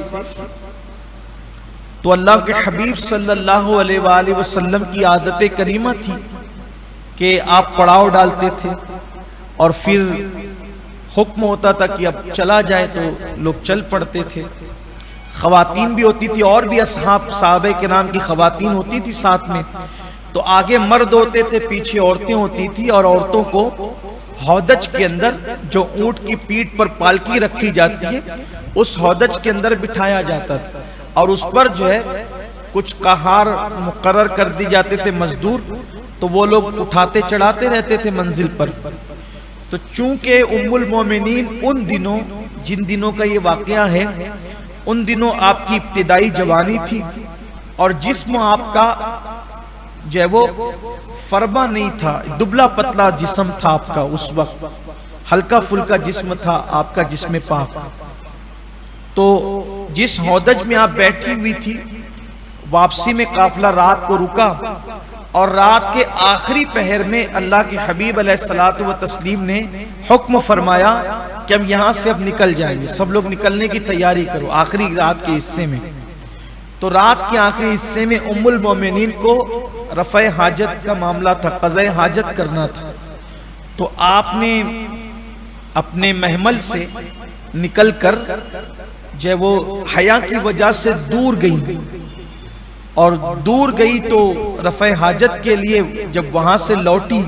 تو اللہ کے حبیب صلی اللہ علیہ وآلہ وسلم کی عادت کریمہ تھی کہ آپ پڑاؤ ڈالتے تھے اور پھر حکم ہوتا تھا کہ اب چلا جائے تو لوگ چل پڑتے تھے. خواتین بھی ہوتی تھی اور بھی صحابہ کرام کی خواتین ہوتی تھی ساتھ میں. تو آگے مرد ہوتے تھے، پیچھے عورتیں ہوتی تھی، اور عورتوں کو ہودج کے اندر جو اونٹ کی پیٹھ پر پالکی رکھی جاتی ہے اس ہودج کے اندر بٹھایا جاتا تھا، اور اس پر جو ہے کچھ کہار مقرر کر دی جاتے تھے مزدور، تو وہ لوگ اٹھاتے چڑھاتے رہتے تھے منزل پر. تو چونکہ ام المومنین ان دنوں، جن دنوں کا یہ واقعہ ہے، ان دنوں آپ کی ابتدائی جوانی تھی اور جسم آپ کا جو ہے وہ فربا نہیں تھا، دبلا پتلا جسم تھا آپ کا. اس وقت ہلکا پھلکا جسم تھا آپ کا، جسم پاک. تو جس ہودج میں آپ بیٹھی ہوئی تھی، واپسی میں قافلہ رات کو رکا، اور رات کے آخری پہر میں اللہ کے حبیب علیہ الصلوۃ والتسلیم نے حکم فرمایا کہ ہم یہاں سے اب نکل جائیں گے، سب لوگ نکلنے کی تیاری کرو آخری رات کے حصے میں. تو رات کے آخری حصے میں ام المومنین کو رفع حاجت کا معاملہ تھا، قضاء حاجت کرنا تھا. تو آپ نے اپنے محمل سے نکل کر جو وہ حیا کی وجہ سے دور گئی، اور دور گئی تو رفع حاجت کے لیے جب وہاں سے لوٹی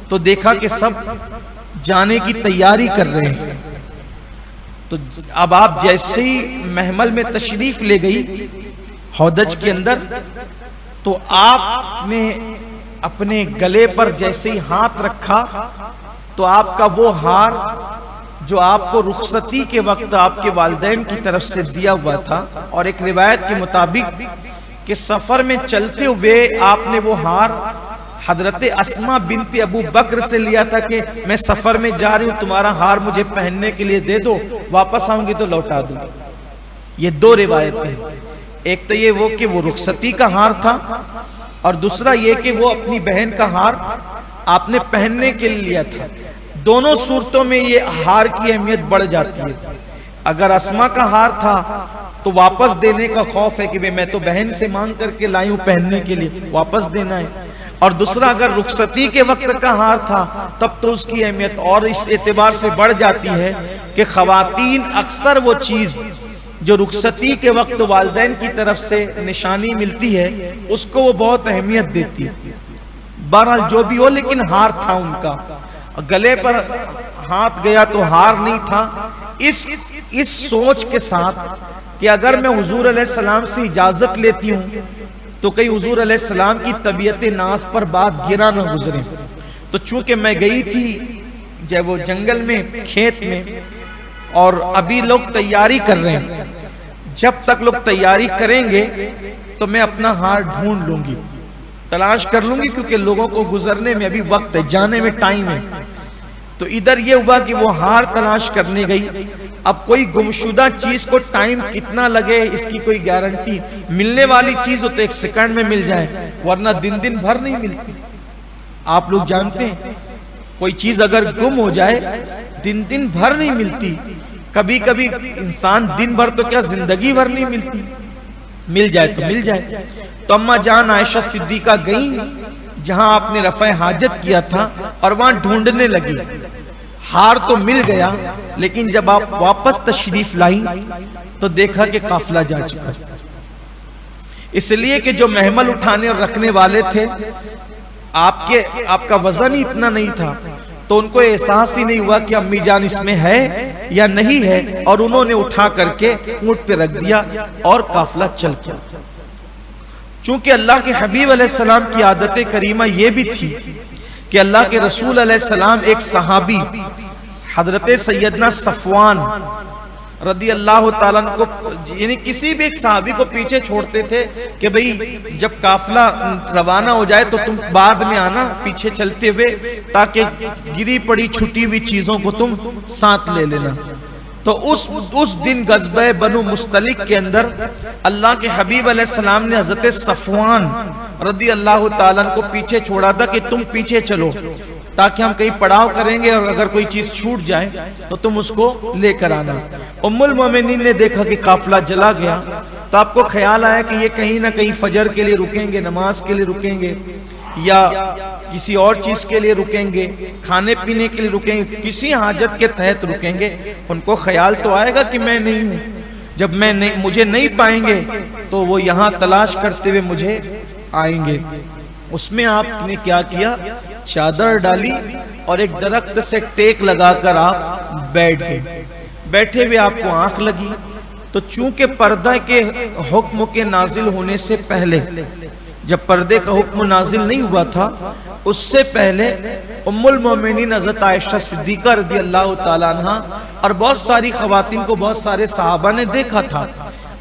تو دیکھا کہ سب جانے کی تیاری کر رہے ہیں. تو اب آپ جیسے ہی محمل میں تشریف لے گئی ہودج کے اندر، تو آپ نے اپنے گلے پر جیسے ہی ہاتھ رکھا تو آپ کا وہ ہار جو آپ کو رخصتی کے وقت آپ کے والدین کی طرف سے دیا ہوا تھا، اور ایک روایت کے مطابق کہ سفر میں چلتے ہوئے آپ نے وہ ہار حضرت اسماء بنت ابو بکر سے لیا تھا کہ میں سفر میں جا رہی ہوں، تمہارا ہار مجھے پہننے کے لیے دے دو، واپس آؤں گی تو لوٹا دوں. یہ دو روایتیں، ایک تو یہ کہ وہ رخصتی کا ہار تھا، اور دوسرا یہ کہ وہ اپنی بہن کا ہار آپ نے پہننے کے لیے لیا تھا. دونوں صورتوں میں یہ ہار کی اہمیت بڑھ جاتی ہے. اگر اسماء کا ہار تھا تو واپس دینے کا خوف ہے کہ میں تو بہن سے مانگ کر کے لائی ہوں پہننے کے لیے، واپس دینا ہے. اور دوسرا اگر رخصتی کے وقت کا ہار تھا تب تو اس کی اہمیت اور اس اعتبار سے بڑھ جاتی ہے کہ خواتین اکثر وہ چیز جو رخصتی کے وقت والدین کی طرف سے نشانی ملتی ہے اس کو وہ بہت اہمیت دیتی ہے. بہرحال جو بھی ہو، لیکن ہار تھا ان کا. گلے پر ہاتھ گیا تو ہار نہیں تھا. اس سوچ کے ساتھ کہ اگر میں حضور علیہ السلام سے اجازت لیتی ہوں تو کہیں حضور علیہ السلام کی طبیعت ناز پر بات گرا نہ گزرے. تو چونکہ میں گئی تھی جب وہ جنگل میں کھیت میں، اور ابھی لوگ تیاری کر رہے ہیں، جب تک لوگ تیاری کریں گے تو میں اپنا ہار ڈھونڈ لوں گی، تلاش کر لوں گی، کیونکہ لوگوں کو گزرنے میں ابھی وقت ہے، جانے میں ٹائم ہے. تو ادھر یہ ہوا کہ وہ ہار تلاش کرنے گئی. اب کوئی گمشدہ چیز کو ٹائم کتنا لگے اس کی کوئی گارنٹی، ملنے والی چیز ہو تو ایک سیکنڈ میں مل جائے، ورنہ دن بھر نہیں ملتی. آپ لوگ جانتے ہیں کوئی چیز اگر گم ہو جائے دن بھر نہیں ملتی. کبھی کبھی انسان دن بھر تو کیا زندگی بھر نہیں ملتی، مل جائے تو مل جائے. تو اماں جان عائشہ صدیقہ گئیں جہاں آپ نے رفع حاجت کیا تھا اور وہاں ڈھونڈنے لگی. ہار تو مل گیا، لیکن جب آپ واپس تشریف لائیں تو دیکھا کہ قافلہ جا چکا. اس لیے کہ جو محمل اٹھانے اور رکھنے والے تھے آپ کا وزن ہی اتنا نہیں تھا، تو ان کو احساس ہی نہیں ہوا کہ امی جان اس میں ہے یا نہیں ہے، اور انہوں نے اٹھا کر کے اونٹ پہ رکھ دیا اور قافلہ چل گیا. چونکہ اللہ کے حبیب علیہ السلام کی عادت کریمہ یہ بھی تھی کہ اللہ کے رسول علیہ السلام ایک صحابی حضرت سیدنا صفوان رضی اللہ تعالیٰ عنہ کو، یعنی کسی بھی ایک صحابی کو پیچھے چھوڑتے تھے کہ بھئی جب قافلہ روانہ ہو جائے تو تم بعد میں آنا پیچھے چلتے ہوئے، تاکہ گری پڑی چھٹی ہوئی چیزوں کو تم ساتھ لے لینا. تو اس دن غزوہ بنو مستلق کے اندر اللہ کے حبیب علیہ السلام نے حضرت صفوان رضی اللہ تعالیٰ عنہ کو پیچھے چھوڑا تھا کہ تم پیچھے چلو، تاکہ ہم کہیں پڑاؤ کریں گے اور اگر کوئی چیز چھوٹ جائے تو تم اس کو لے کر آنا. ام المومنین نے دیکھا کہ قافلہ چلا گیا تو آپ کو خیال آیا کہ یہ کہیں نہ کہیں فجر کے لیے رکیں گے، نماز کے لیے رکیں گے، یا کسی اور چیز کے لیے رکیں گے، کھانے پینے کے لیے رکیں گے، کسی حاجت کے تحت رکیں گے. ان کو خیال تو آئے گا کہ میں نہیں ہوں، جب مجھے نہیں پائیں گے تو وہ یہاں تلاش کرتے ہوئے مجھے آئیں گے. اس میں آپ نے کیا کیا، چادر ڈالی اور ایک درخت سے ٹیک لگا کر آپ بیٹھ گئے. بیٹھے ہوئے آپ کو آنکھ لگی تو چونکہ پردہ کے حکم کے نازل ہونے سے پہلے، جب پردے کا حکم نازل نہیں ہوا تھا اس سے پہلے ام المومنین حضرت عائشہ صدیقہ رضی اللہ تعالیٰ عنہ اور بہت ساری خواتین کو بہت سارے صحابہ نے دیکھا تھا.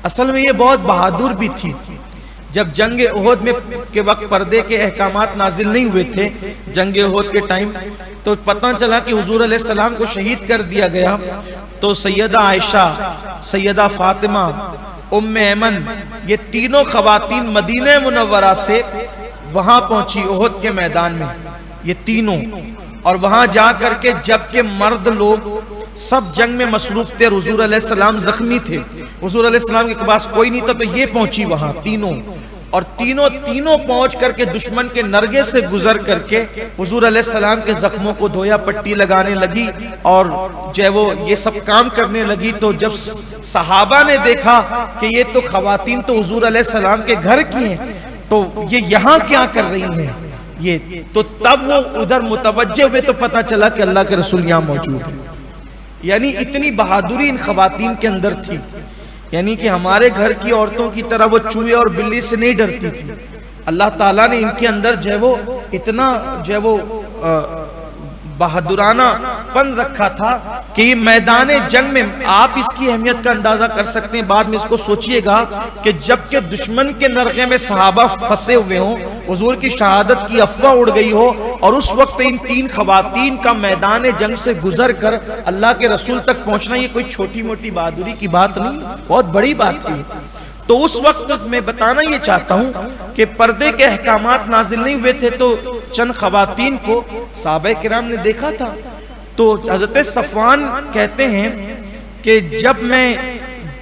اصل میں یہ بہت بہادر بھی تھی. جب جنگ احد میں کے وقت پردے کے احکامات نازل نہیں ہوئے تھے، جنگ احد کے ٹائم، تو پتہ چلا کہ حضور علیہ السلام کو شہید کر دیا گیا. تو سیدہ عائشہ، سیدہ فاطمہ، ام ایمن، یہ تینوں خواتین مدینہ منورہ سے وہاں پہنچی احد کے میدان میں، یہ تینوں. اور وہاں جا کر کے جبکہ مرد لوگ سب جنگ میں مصروف تھے، حضور علیہ السلام زخمی تھے، حضور علیہ السلام کے پاس کوئی نہیں تھا، تو یہ پہنچی وہاں تینوں. اور تینوں پہنچ کر کے دشمن کے نرگے سے گزر کر کے حضور علیہ السلام کے زخموں کو دھویا، پٹی لگانے لگی اور جو ہے وہ یہ سب کام کرنے لگی۔ تو جب صحابہ نے دیکھا کہ یہ تو خواتین تو حضور علیہ السلام کے گھر کی ہیں، تو یہ یہاں کیا کر رہی ہیں یہ، تو تب وہ ادھر متوجہ ہوئے تو پتہ چلا کہ اللہ کے رسول یہاں موجود ہیں۔ یعنی اتنی بہادری ان خواتین کے اندر تھی، یعنی کہ ہمارے گھر کی عورتوں کی طرح وہ چوہے اور بلی سے نہیں ڈرتی تھی۔ اللہ تعالیٰ نے ان کے اندر جو ہے وہ اتنا جو ہے وہ بہادرانہ پن رکھا تھا کہ یہ میدان جنگ میں آپ اس کی اہمیت کا اندازہ کر سکتے ہیں۔ بعد میں اس کو سوچئے گا کہ جب کہ دشمن کے نرغے میں صحابہ پھنسے ہوئے ہوں، حضور کی شہادت کی افواہ اڑ گئی ہو، اور اس وقت ان 3 خواتین کا میدان جنگ سے گزر کر اللہ کے رسول تک پہنچنا یہ کوئی چھوٹی موٹی بہادری کی بات نہیں، بہت بڑی بات ہے۔ تو اس وقت میں بتانا یہ چاہتا ہوں کہ پردے کے احکامات نازل نہیں ہوئے تھے، تو چند خواتین کو صحابہ کرام نے دیکھا تھا۔ تو حضرت صفوان کہتے ہیں کہ جب میں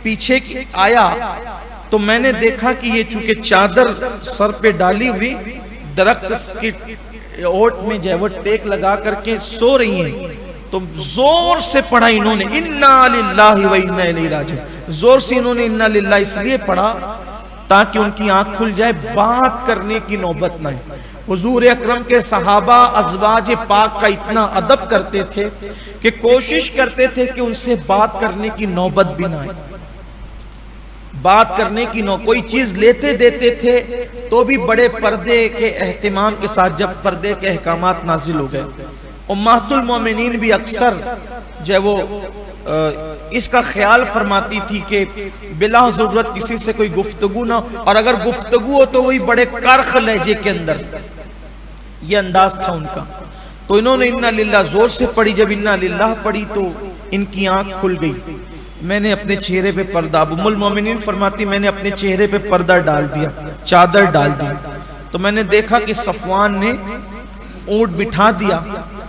پیچھے آیا تو میں نے دیکھا کہ یہ چونکہ چادر سر پہ ڈالی ہوئی درخت کی اوٹ میں جو ہے وہ ٹیک لگا کر کے سو رہی ہیں، تو زور سے پڑھا انہوں نے انا للہ و انا الیہ راجعون، زور سے انہوں نے انا للہ اس لیے پڑھا تاکہ ان کی آنکھ کھل جائے، بات کرنے کی نوبت نہ ہے۔ حضور اکرم کے صحابہ ازواج پاک کا اتنا ادب کرتے تھے کہ کوشش کرتے تھے کہ ان سے بات کرنے کی نوبت بھی نہ آئے، بات کرنے کی کوئی چیز لیتے دیتے تھے تو بھی بڑے پردے کے اہتمام کے ساتھ۔ جب پردے کے احکامات نازل ہو گئے، امہات المومنین بھی اکثر جو ہے وہ اس کا خیال فرماتی تھی کہ بلا ضرورت کسی سے کوئی گفتگو نہ، اور اگر گفتگو ہو تو وہی بڑے کرخ لہجے کے اندر، یہ انداز تھا ان کا۔ تو انہوں نے انا للہ زور سے پڑھی، جب انا للہ پڑھی تو ان کی آنکھ کھل گئی۔ میں نے اپنے چہرے پہ پردہ، ام المومنین فرماتی میں نے اپنے چہرے پہ پردہ ڈال دیا، چادر ڈال دی، تو میں نے دیکھا کہ صفوان نے اونٹ بٹھا دیا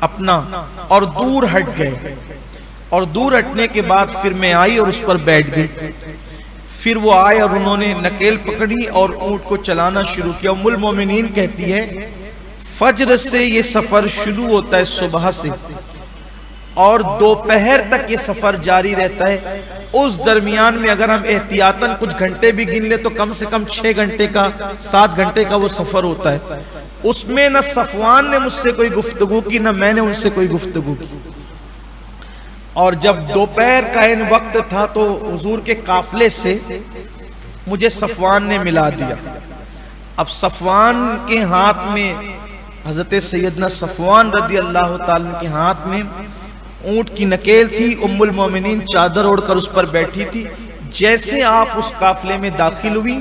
اپنا اور دور ہٹ گئے، اور دور ہٹنے کے بعد پھر میں آئی اور اس پر بیٹھ گئی۔ پھر وہ آئے اور انہوں نے نکیل پکڑی اور اونٹ کو چلانا شروع کیا۔ ام المومنین کہتی ہے فجر سے یہ سفر شروع ہوتا ہے، صبح سے، اور دوپہر تک یہ سفر جاری رہتا ہے۔ اس درمیان میں اگر ہم احتیاطاً کچھ گھنٹے بھی گن لے تو کم سے کم 6 گھنٹے کا 7 گھنٹے کا وہ سفر ہوتا ہے۔ اس میں نہ صفوان نے مجھ سے کوئی گفتگو کی، نہ میں نے ان سے کوئی گفتگو کی۔ اور جب دوپہر کا ان وقت تھا تو حضور کے قافلے سے مجھے صفوان نے ملا دیا۔ اب صفوان کے ہاتھ میں، حضرت سیدنا صفوان رضی اللہ تعالیٰ کے ہاتھ میں اونٹ کی نکیل تھی، ام المومنین چادر اوڑھ کر اس پر بیٹھی تھی۔ جیسے آپ اس قافلے میں داخل ہوئی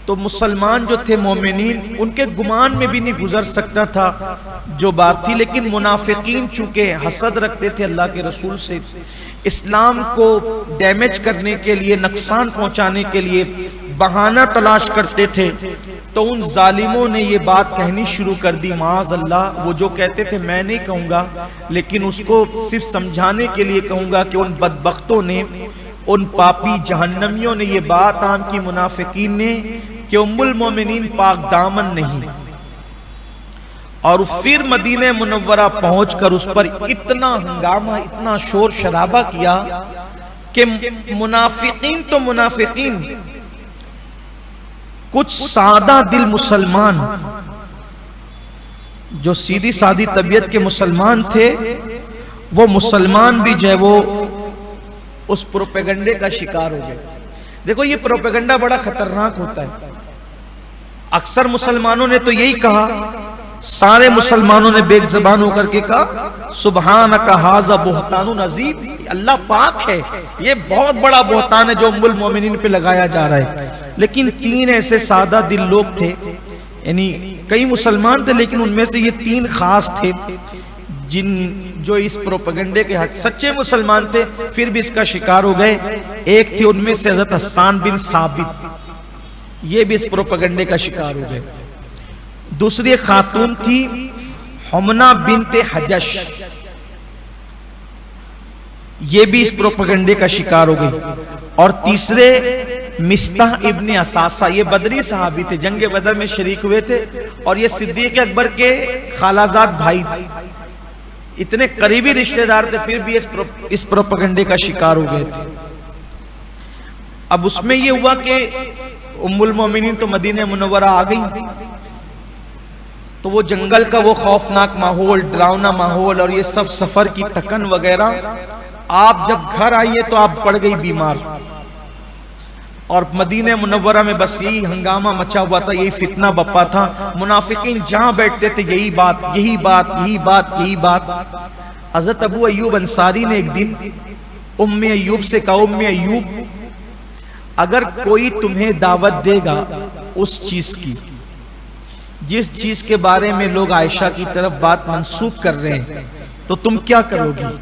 تو مسلمان جو تھے مومنین، ان کے گمان میں بھی نہیں گزر سکتا تھا جو بات تھی، لیکن منافقین چونکہ حسد رکھتے تھے اللہ کے رسول سے، اسلام کو ڈیمیج کرنے کے لیے، نقصان پہنچانے کے لیے بہانہ تلاش کرتے تھے، تو ان ظالموں نے یہ بات کہنی شروع کر دی معاذ اللہ۔ وہ جو کہتے تھے میں نہیں کہوں گا، لیکن اس کو صرف سمجھانے کے لیے کہوں گا کہ ان بدبختوں نے، ان پاپی جہنمیوں نے یہ بات عام کی منافقین نے کہ ام المومنین پاک دامن نہیں، اور پھر مدینہ منورہ پہنچ کر اس پر اتنا ہنگامہ، اتنا شور شرابہ کیا کہ منافقین تو منافقین، کچھ سادہ دل مسلمان جو سیدھی سادی طبیعت کے مسلمان تھے، وہ مسلمان بھی جو ہے وہ اس پروپیگنڈے کا شکار ہو گئے۔ دیکھو یہ پروپیگنڈا بڑا خطرناک ہوتا ہے۔ اکثر مسلمانوں نے تو یہی کہا، سارے مسلمانوں نے بیک زبان ہو کر کے کہا سبحانک ھذا بہتان عظیم، اللہ پاک ہے، یہ بہت بڑا بہتان ہے جو ام المومنین پہ لگایا جا رہا ہے۔ لیکن 3 ایسے سادہ دل لوگ تھے، یعنی کئی مسلمان تھے لیکن ان میں سے یہ 3 خاص تھے جو اس پروپیگنڈے کے سچے مسلمان تھے، پھر بھی اس کا شکار ہو گئے۔ ایک تھے ان میں سے حضرت حسان بن ثابت، یہ بھی اس پروپیگنڈے کا شکار ہو گئے۔ دوسری ایک خاتون تھی حمنہ بنت حجش، یہ بھی اس پروپیگنڈے کا شکار ہو گئی۔ اور تیسرے مستح ابن اساسہ، یہ بدری صحابی تھے، جنگ بدر میں شریک ہوئے تھے، اور یہ صدیق اکبر کے خالازاد بھائی تھے، اتنے قریبی رشتہ دار تھے، پھر بھی اس پروپیگنڈے کا شکار ہو گئے تھے۔ اب اس میں یہ ہوا کہ ام المومنین تو مدینہ منورہ آ گئی، تو وہ جنگل کا وہ خوفناک ماحول، ڈراؤنا ماحول، اور یہ سب سفر کی تکن وغیرہ، آپ جب گھر آئیے تو آپ پڑ گئی بیمار، اور مدینہ منورہ میں بس یہی ہنگامہ مچا ہوا تھا، یہی فتنہ بپا تھا، منافقین جہاں بیٹھتے تھے یہی بات یہی بات یہی بات یہی بات۔ حضرت ابو ایوب انصاری نے ایک دن ام ایوب سے کہا، ام ایوب اگر کوئی تمہیں دعوت دے گا اس چیز کی جس چیز کے بارے میں لوگ عائشہ کی طرف بات منسوخ کر رہے ہیں تو تم کیا کرو گی؟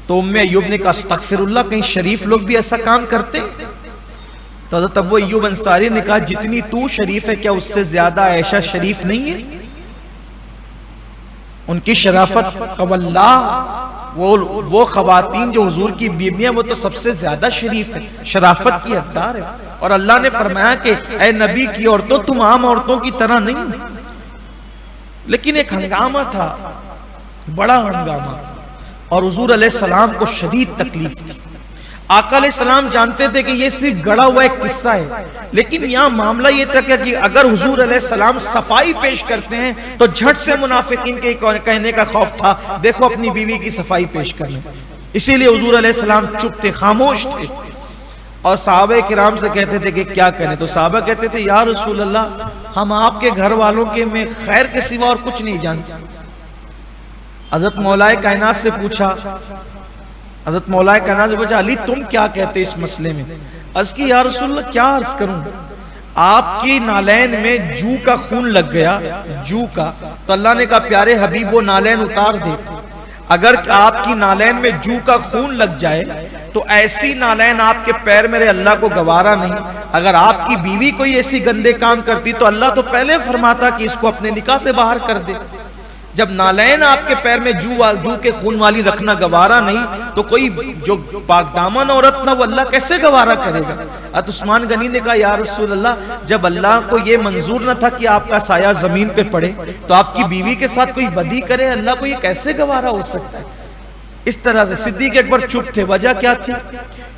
تو ام ایوب نے کہا استغفر اللہ، کہیں شریف لوگ بھی ایسا کام کرتے؟ تو حضرت ابو ایوب انصاری نے کہا جتنی تو شریف ہے کیا اس سے زیادہ عائشہ شریف نہیں ہے؟ ان کی شرافت واللہ، وہ خواتین جو حضور کی بیویاں وہ تو سب سے زیادہ شریف ہے، شرافت کی حقدار ہے، اور اللہ نے فرمایا کہ اے نبی کی عورتوں تم عام عورتوں کی طرح نہیں۔ لیکن ایک ہنگامہ تھا، بڑا ہنگامہ، اور حضور علیہ السلام کو شدید تکلیف تھی۔ آقا علیہ السلام جانتے تھے کہ یہ صرف گڑا ہوا ایک قصہ ہے، لیکن یہاں معاملہ یہ تھا کہ اگر حضور علیہ السلام صفائی پیش کرتے ہیں تو جھٹ سے منافقین کے کہنے کا خوف تھا دیکھو اپنی بیوی کی صفائی پیش کرنے، اسی لیے حضور علیہ السلام چپ تھے، خاموش تھے، اور صحابہ کرام سے کہتے تھے کہ کیا کریں؟ تو صحابہ کہتے تھے یا رسول اللہ ہم آپ کے گھر والوں کے میں خیر کے سوا اور کچھ نہیں جانتے۔ حضرت مولا کائنات سے پوچھا، حضرت مولا کائنات سے پوچھا علی تم کیا کہتے اس مسئلے میں؟ عرض کی یا رسول اللہ کیا عرض کروں، آپ کی نالین میں جو کا خون لگ گیا، جو کا، تو اللہ نے کہا پیارے حبیب وہ نالین اتار دے، اگر آپ کی نالین میں جو کا خون لگ جائے تو ایسی نالین آپ کے پیر میرے اللہ کو گوارا نہیں، اگر آپ کی بیوی کوئی ایسی گندے کام کرتی تو اللہ تو پہلے فرماتا کہ اس کو اپنے نکاح سے باہر کر دے۔ جب نالین آپ کے پیر میں جو کے خون والی رکھنا گوارا نہیں تو کوئی جو پاک دامن عورت نہ وہ اللہ کیسے گوارا کرے گا؟ حضرت عثمان غنی نے کہا یا رسول اللہ جب اللہ کو یہ منظور نہ تھا کہ آپ کا سایہ زمین پہ پڑے تو آپ کی بیوی کے ساتھ کوئی بدی کرے، اللہ کو یہ کیسے گوارا ہو سکتا ہے؟ اس طرح سے صدیق اکبر چپ تھے، وجہ کیا تھی؟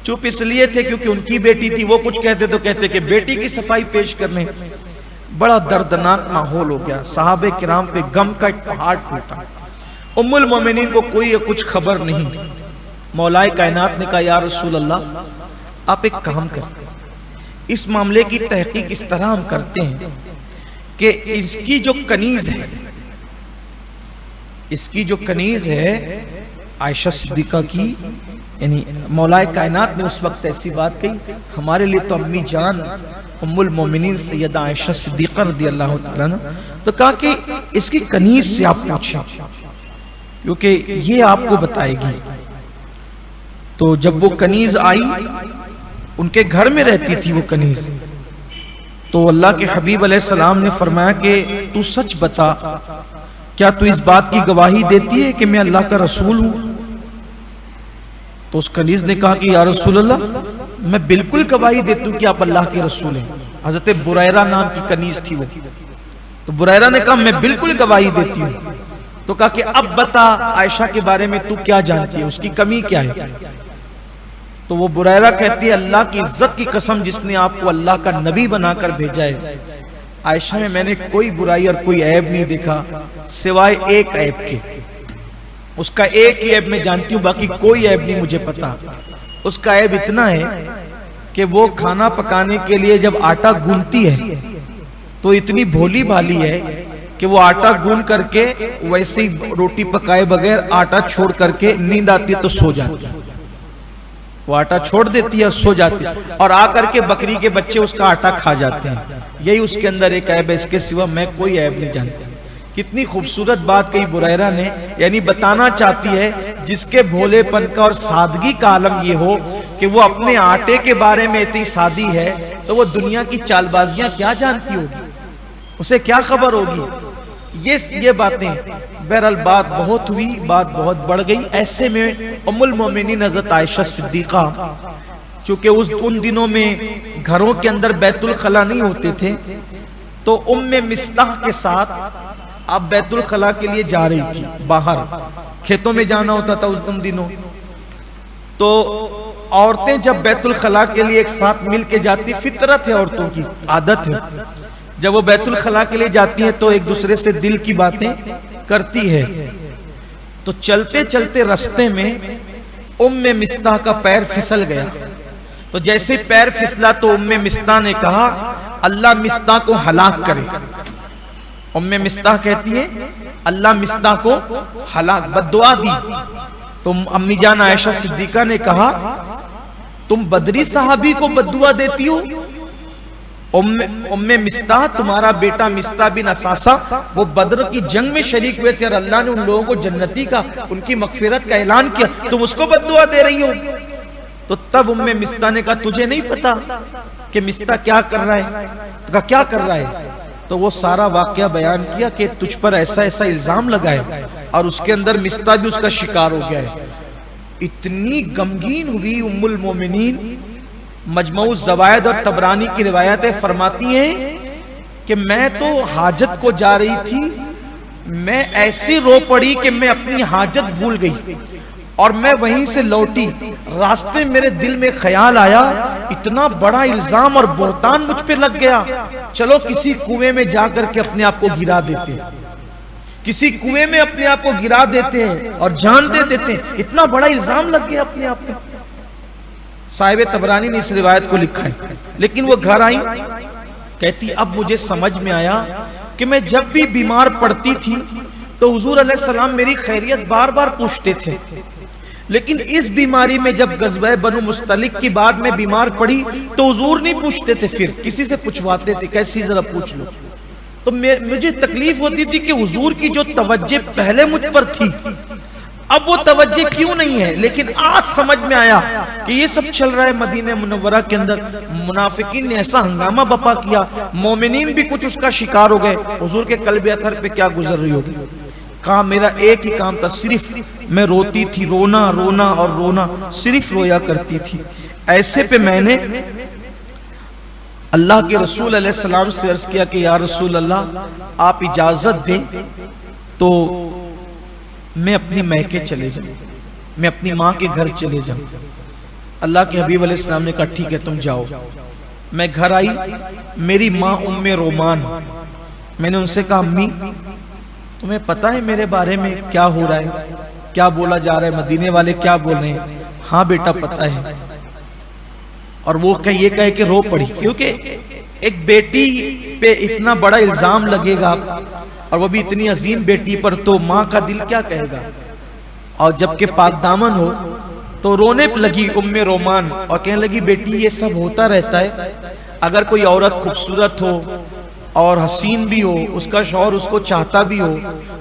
چپ اس لیے تھے کیونکہ ان کی بیٹی تھی، وہ کچھ کہتے تو کہتے کہ بیٹی کی صفائی پیش کرنے۔ بڑا دردناک ماحول ہو گیا، صحابہ کرام پہ غم کا ایک پہاڑ ٹوٹا۔ ام المومنین کو کوئی کچھ خبر نہیں۔ مولا کائنات نے کہا یا رسول اللہ آپ ایک کام کریں، اس معاملے کی تحقیق اس طرح ہم کرتے ہیں کہ اس کی جو کنیز ہے عائشہ صدیقہ کی، یعنی مولا کائنات نے اس وقت ایسی بات کہی، ہمارے لیے تو امی جان ام المومنین سیدہ عائشہ صدیقہ رضی اللہ تعالیٰ عنہ، تو کہا کہ اس کی کنیز سے آپ پوچھیں کیونکہ یہ آپ کو بتائے گی۔ تو جب وہ کنیز آئی، ان کے گھر میں رہتی تھی وہ کنیز، تو اللہ کے حبیب علیہ السلام نے فرمایا کہ تو سچ بتا، کیا تو اس بات کی گواہی دیتی ہے کہ میں اللہ کا رسول ہوں؟ تو اس کنیز نے کہا کہ یا رسول اللہ میں بالکل گواہی دیتی ہوں کہ آپ اللہ کے رسول ہیں۔ حضرت بریرہ نام کی کنیز تھی وہ، تو بریرہ نے کہا میں بالکل گواہی دیتی ہوں۔ تو کہا کہ اب بتا عائشہ کے بارے میں تو کیا جانتی ہے، اس کی کمی کیا ہے؟ تو وہ بریرہ کہتی ہے اللہ کی عزت کی قسم جس نے آپ کو اللہ کا نبی بنا کر بھیجا ہے، عائشہ میں نے کوئی برائی اور کوئی عیب نہیں دیکھا سوائے ایک عیب کے، اس کا ایک ہی عیب میں جانتی ہوں، باقی کوئی عیب نہیں مجھے پتا۔ اس کا عیب اتنا ہے کہ وہ کھانا پکانے کے لیے جب آٹا گونتی ہے تو اتنی بھولی بھالی ہے کہ وہ آٹا گون کر کے ویسے ہی روٹی پکائے بغیر آٹا چھوڑ کر کے نیند آتی ہے تو سو جاتی ہے، وہ آٹا چھوڑ دیتی ہے سو جاتی ہے، اور آ کر کے بکری کے بچے اس کا آٹا کھا جاتے ہیں۔ یہی اس کے اندر ایک عیب ہے، اس کے سوا میں کوئی عیب نہیں جانتی۔ کتنی خوبصورت بات کہی بریرہ نے، یعنی بتانا چاہتی ہے جس کے بھولے پن کا اور سادگی کا عالم یہ ہو کہ وہ اپنے آٹے کے بارے میں اتنی سادی ہے تو وہ دنیا کی چال بازیاں کیا جانتی ہوگی، اسے کیا خبر ہوگی؟ یہ باتیں بہرحال بات بہت ہوئی، بات بہت بڑھ گئی۔ ایسے میں ام المومنین حضرت عائشہ صدیقہ چونکہ ان دنوں میں گھروں کے اندر بیت الخلا نہیں ہوتے تھے، تو ام مصطح کے ساتھ اب بیت الخلا کے لیے جا رہی تھی، باہر کھیتوں میں جانا ہوتا تھا ان دنوں. تو عورتیں جب بیت الخلا کے لیے ایک ساتھ مل کے جاتی، فطرت ہے عورتوں کی، عادت ہے، جب وہ بیت الخلا کے لیے جاتی ہیں تو ایک دوسرے سے دل کی باتیں کرتی ہے. تو چلتے چلتے رستے میں ام مصطح کا پیر پھسل گیا. تو جیسے پیر پھسلا تو ام مصطح نے کہا اللہ مصطح کو ہلاک کرے. ام مصطح کہتی ہے اللہ مصطح کو ہلاک، بد دعا دی. تو امی جان عائشہ صدیقہ نے کہا تم بدری صحابی کو بد دعا دیتی ہو؟ ام مصطح تمہارا بیٹا مصطح بن اساسہ وہ بدر کی جنگ میں شریک ہوئے تھے اور اللہ نے ان لوگوں کو جنتی کا، ان کی مغفرت کا اعلان کیا، تم اس کو بد دعا دے رہی ہو؟ تو تب ام مصطح نے کہا تجھے نہیں پتا کہ مصطح کیا کر رہا ہے؟ کہا کیا کر رہا ہے؟ تو وہ سارا واقعہ بیان کیا کہ تجھ پر ایسا ایسا الزام لگا ہے اور اس کے اندر مصطح بھی اس کا شکار ہو گیا ہے. اتنی غمگین ہوئی ام المومنین. مجموع الزوائد اور طبرانی کی روایتیں فرماتی ہیں کہ میں تو حاجت کو جا رہی تھی، میں ایسی رو پڑی کہ میں اپنی حاجت بھول گئی اور میں وہیں سے لوٹی. راستے میرے دل میں خیال آیا اتنا بڑا الزام اور بہتان مجھ پہ لگ گیا، چلو کسی کنویں میں جا کر کے اپنے آپ کو گرا دیتے ہیں، کسی کنویں میں اپنے آپ کو گرا دیتے ہیں اور جان دے دیتے ہیں، اتنا بڑا الزام لگ گیا اپنے آپ پہ. صاحب طبرانی نے اس روایت کو لکھا ہے. لیکن وہ گھر آئی کہتی اب مجھے سمجھ میں آیا کہ میں جب بھی بیمار پڑتی تھی تو حضور علیہ السلام میری خیریت بار بار پوچھتے تھے، لیکن اس بیماری میں جب غزوہ بنو مستلق کی بعد میں بیمار پڑی تو حضور نہیں پوچھتے تھے، پھر کسی سے پوچھواتے تھے کیسی ذرا پوچھ لو. تو مجھے تکلیف ہوتی تھی کہ حضور کی جو توجہ پہلے مجھ پر تھی اب وہ توجہ کیوں نہیں ہے. لیکن آج سمجھ میں آیا کہ یہ سب چل رہا ہے مدینہ منورہ کے اندر. منافقین نے ایسا ہنگامہ بپا کیا، مومنین بھی کچھ اس کا شکار ہو گئے. حضور کے قلب اطہر پہ کیا گزر رہی ہوگی. کہا میرا ایک ہی کام تھا، صرف میں روتی تھی، رونا رونا اور رونا، صرف رویا کرتی تھی. ایسے پہ میں نے اللہ کے رسول علیہ السلام سے عرض کیا کہ یا رسول اللہ آپ اجازت دیں تو میں اپنی میکے چلے جاؤں، میں اپنی ماں کے گھر چلے جاؤں. اللہ کے حبیب علیہ السلام نے کہا ٹھیک ہے تم جاؤ. میں گھر آئی، میری ماں ام رومان، میں نے ان سے کہا امی تمہیں پتا ہے میرے بارے میں کیا ہو رہا ہے، کیا بولا جا رہا ہے، مدینے والے کیا بول رہے ہیں؟ ہاں بیٹا پتا ہے. اور وہ یہ کہے کہ رو پڑی، کیونکہ ایک بیٹی پہ اتنا بڑا الزام لگے گا اور وہ بھی اتنی عظیم بیٹی پر، تو ماں کا دل کیا کہے گا. اور جبکہ پاک دامن ہو تو رونے لگی ام رومان اور کہنے لگی بیٹی یہ سب ہوتا رہتا ہے، اگر کوئی عورت خوبصورت ہو اور حسین بھی ہو، اس کا شوہر اس کو چاہتا بھی ہو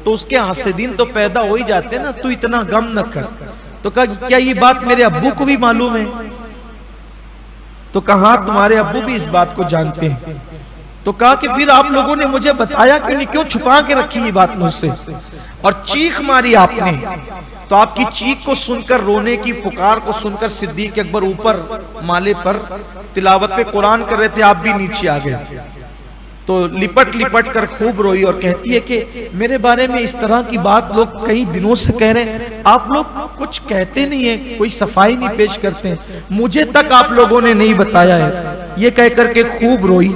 تو اس کے حاسدین تو پیدا ہو ہی جاتے ہیں نا، تو اتنا غم نہ کر. تو کہا کیا یہ بات میرے ابو کو بھی معلوم ہے؟ تو کہا تمہارے ابو بھی اس بات کو جانتے ہیں. تو کہا کہ پھر آپ لوگوں نے مجھے بتایا کہ نہیں، کیوں چھپا کے رکھی یہ بات مجھ سے؟ اور چیخ ماری آپ نے. تو آپ کی چیخ کو سن کر، رونے کی پکار کو سن کر صدیق اکبر اوپر مالے پر تلاوت پہ قرآن کر رہے تھے، آپ بھی نیچے آ گئے. تو لپٹ لپٹ کر خوب روئی اور کہتی ہے کہ میرے بارے میں اس طرح کی بات لوگ کئی دنوں سے کہہ رہے ہیں، آپ لوگ کچھ کہتے نہیں ہیں، کوئی صفائی نہیں پیش کرتے ہیں، مجھے تک آپ لوگوں نے نہیں بتایا ہے. یہ کہہ کر کے خوب روئی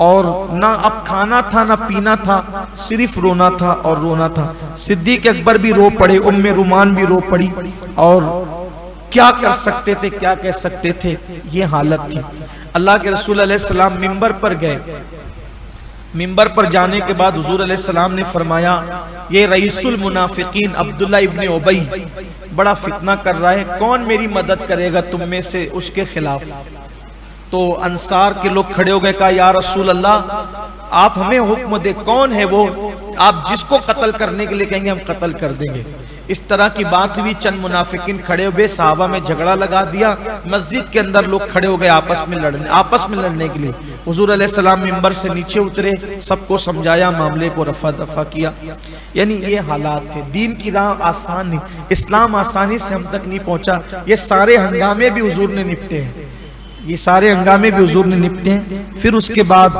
اور نہ اب کھانا تھا نہ پینا تھا، صرف رونا تھا اور رونا تھا. صدیق اکبر بھی رو پڑے، ام رومان بھی رو پڑی اور کیا کر سکتے تھے، کیا کہہ سکتے تھے، یہ حالت تھی. اللہ کے رسول علیہ السلام منبر پر گئے. منبر پر جانے کے بعد حضور علیہ السلام نے فرمایا یہ رئیس المنافقین عبداللہ ابن ابی بڑا فتنہ کر رہا ہے، کون میری مدد کرے گا تم میں سے اس کے خلاف؟ تو انصار کے لوگ کھڑے ہو گئے، کہا یا رسول اللہ آپ ہمیں حکم دے، کون ہے وہ؟ آپ جس کو قتل کرنے کے لیے کہیں گے ہم قتل کر دیں گے. اس طرح کی بات ہوئی، چند منافقین کھڑے ہوئے، صحابہ میں جھگڑا لگا دیا، مسجد کے اندر لوگ کھڑے ہو گئے آپس میں لڑنے کے لیے۔ حضور علیہ السلام منبر سے نیچے اترے، سب کو سمجھایا، معاملے کو رفع دفع کیا۔ یعنی یہ حالات تھے۔ دین کی راہ آسان نہیں، اسلام آسانی سے ہم تک نہیں پہنچا۔ یہ سارے ہنگامے بھی حضور نے نپٹے ہیں، پھر اس کے بعد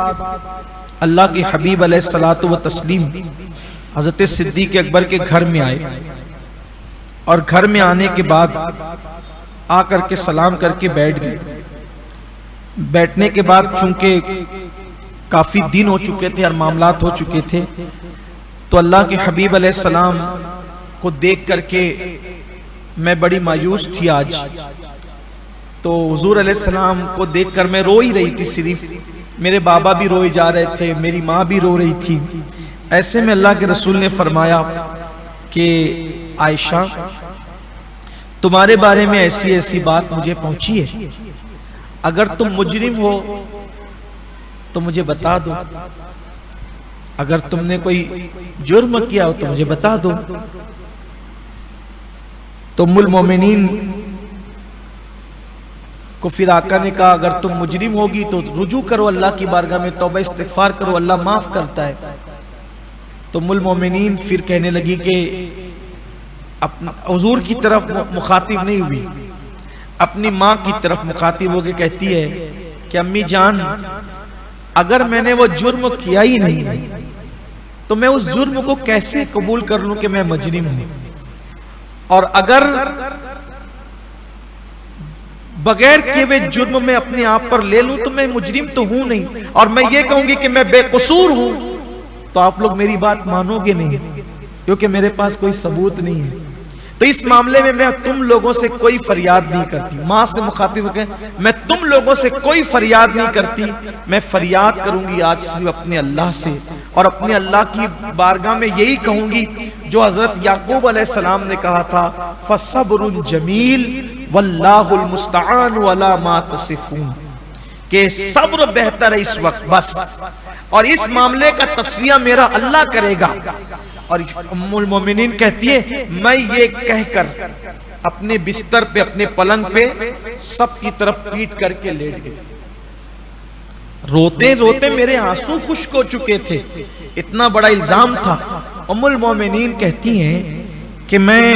اللہ کے حبیب علیہ الصلوۃ والتسلیم حضرت صدیق اکبر کے گھر میں آئے، اور گھر میں آنے کے بعد آ کر کے سلام کر کے بیٹھ گئے۔ بیٹھنے کے بعد چونکہ کافی دن ہو چکے تھے اور معاملات ہو چکے تھے، تو اللہ کے حبیب علیہ السلام کو دیکھ کر کے میں بڑی مایوس تھی آج۔ تو حضور علیہ السلام کو دیکھ کر میں رو ہی رہی تھی، صرف میرے بابا بھی روئے جا رہے تھے، میری ماں بھی رو رہی تھی۔ ایسے میں اللہ کے رسول نے فرمایا کہ عائشہ، تمہارے بارے میں ایسی ایسی بات مجھے پہنچی ہے، اگر تم مجرم ہو تو مجھے بتا دو، اگر تم نے کوئی جرم کیا ہو تو مجھے بتا دو۔ تو ام المومنین کو پھر آقا نے کہا، اگر تم مجرم ہوگی تو رجوع کرو اللہ کی بارگاہ میں، توبہ استغفار کرو، اللہ معاف کرتا ہے۔ تو ام المومنین پھر کہنے لگی کہ حضور کی طرف مخاطب نہیں ہوئی، اپنی ماں کی طرف مخاطب ہو کے کہتی ہے کہ امی جان، اگر میں نے وہ جرم کیا ہی نہیں تو میں اس جرم کو کیسے قبول کر لوں کہ میں مجرم ہوں، اور اگر بغیر کیے ہوئے جرم میں اپنے آپ پر لے لوں تو میں مجرم تو ہوں نہیں، اور میں یہ کہوں گی کہ میں بے قصور ہوں تو آپ لوگ میری بات مانو گے نہیں، کیونکہ میرے پاس کوئی ثبوت نہیں ہے۔ تو اس معاملے میں تم لوگوں سے کوئی فریاد نہیں کرتی، ماں سے مخاطب ہو کے میں تم لوگوں سے کوئی فریاد نہیں کرتی، میں فریاد کروں گی آج صرف اپنے اللہ سے، اور اپنے اللہ کی بارگاہ میں یہی کہوں گی جو حضرت یعقوب علیہ السلام نے کہا تھا، فَصَبْرٌ جَمِيلٌ وَاللَّهُ الْمُسْتَعَانُ عَلَى مَا تَصِفُونَ، کہ صبر بہتر ہے اس وقت بس، اور اس معاملے کا تصفیہ میرا اللہ کرے گا۔ اور ام المومنین کہتی ہے، میں یہ کہہ کر اپنے بستر پہ، اپنے پلنگ پہ سب کی طرف پیٹ کر کے لیٹ گئی، روتے روتے میرے آنسو خشک ہو چکے تھے، اتنا بڑا الزام تھا۔ ام المومنین کہتی ہیں کہ میں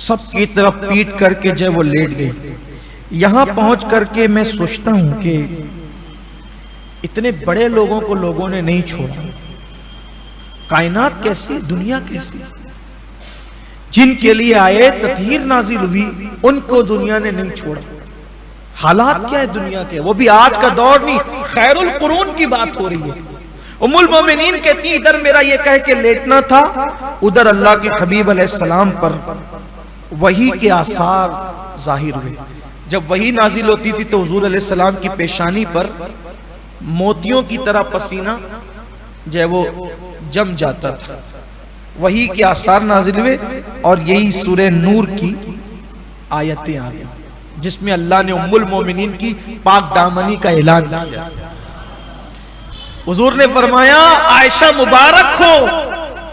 سب کی طرف پیٹ کر کے جب وہ لیٹ گئی، یہاں پہنچ کر کے میں سوچتا ہوں کہ اتنے بڑے لوگوں کو لوگوں نے نہیں چھوڑا، کائنات کیسی، دنیا کیسی، جن کے لیے آیت تطہیر نازل ہوئی ان کو دنیا نے نہیں چھوڑا۔ حالات کیا ہے دنیا کے، وہ بھی آج کا دور نہیں، خیر القرون کی بات ہو رہی ہے۔ ام المومنین کہتی ہیں ادھر میرا یہ کہہ کے لیٹنا تھا، ادھر اللہ کے حبیب علیہ السلام پر وحی کے آثار ظاہر ہوئے۔ جب وحی نازل ہوتی تھی تو حضور علیہ السلام کی پیشانی پر موتیوں کی طرح پسینہ جو ہے وہ جم جاتا تھا، وحی کے آثار نازل ہوئے، اور یہی سورہ نور کی آیتیں آ گئی جس میں اللہ نے ام المومنین کی پاک دامنی کا اعلان کیا۔ حضور نے فرمایا عائشہ مبارک ہو،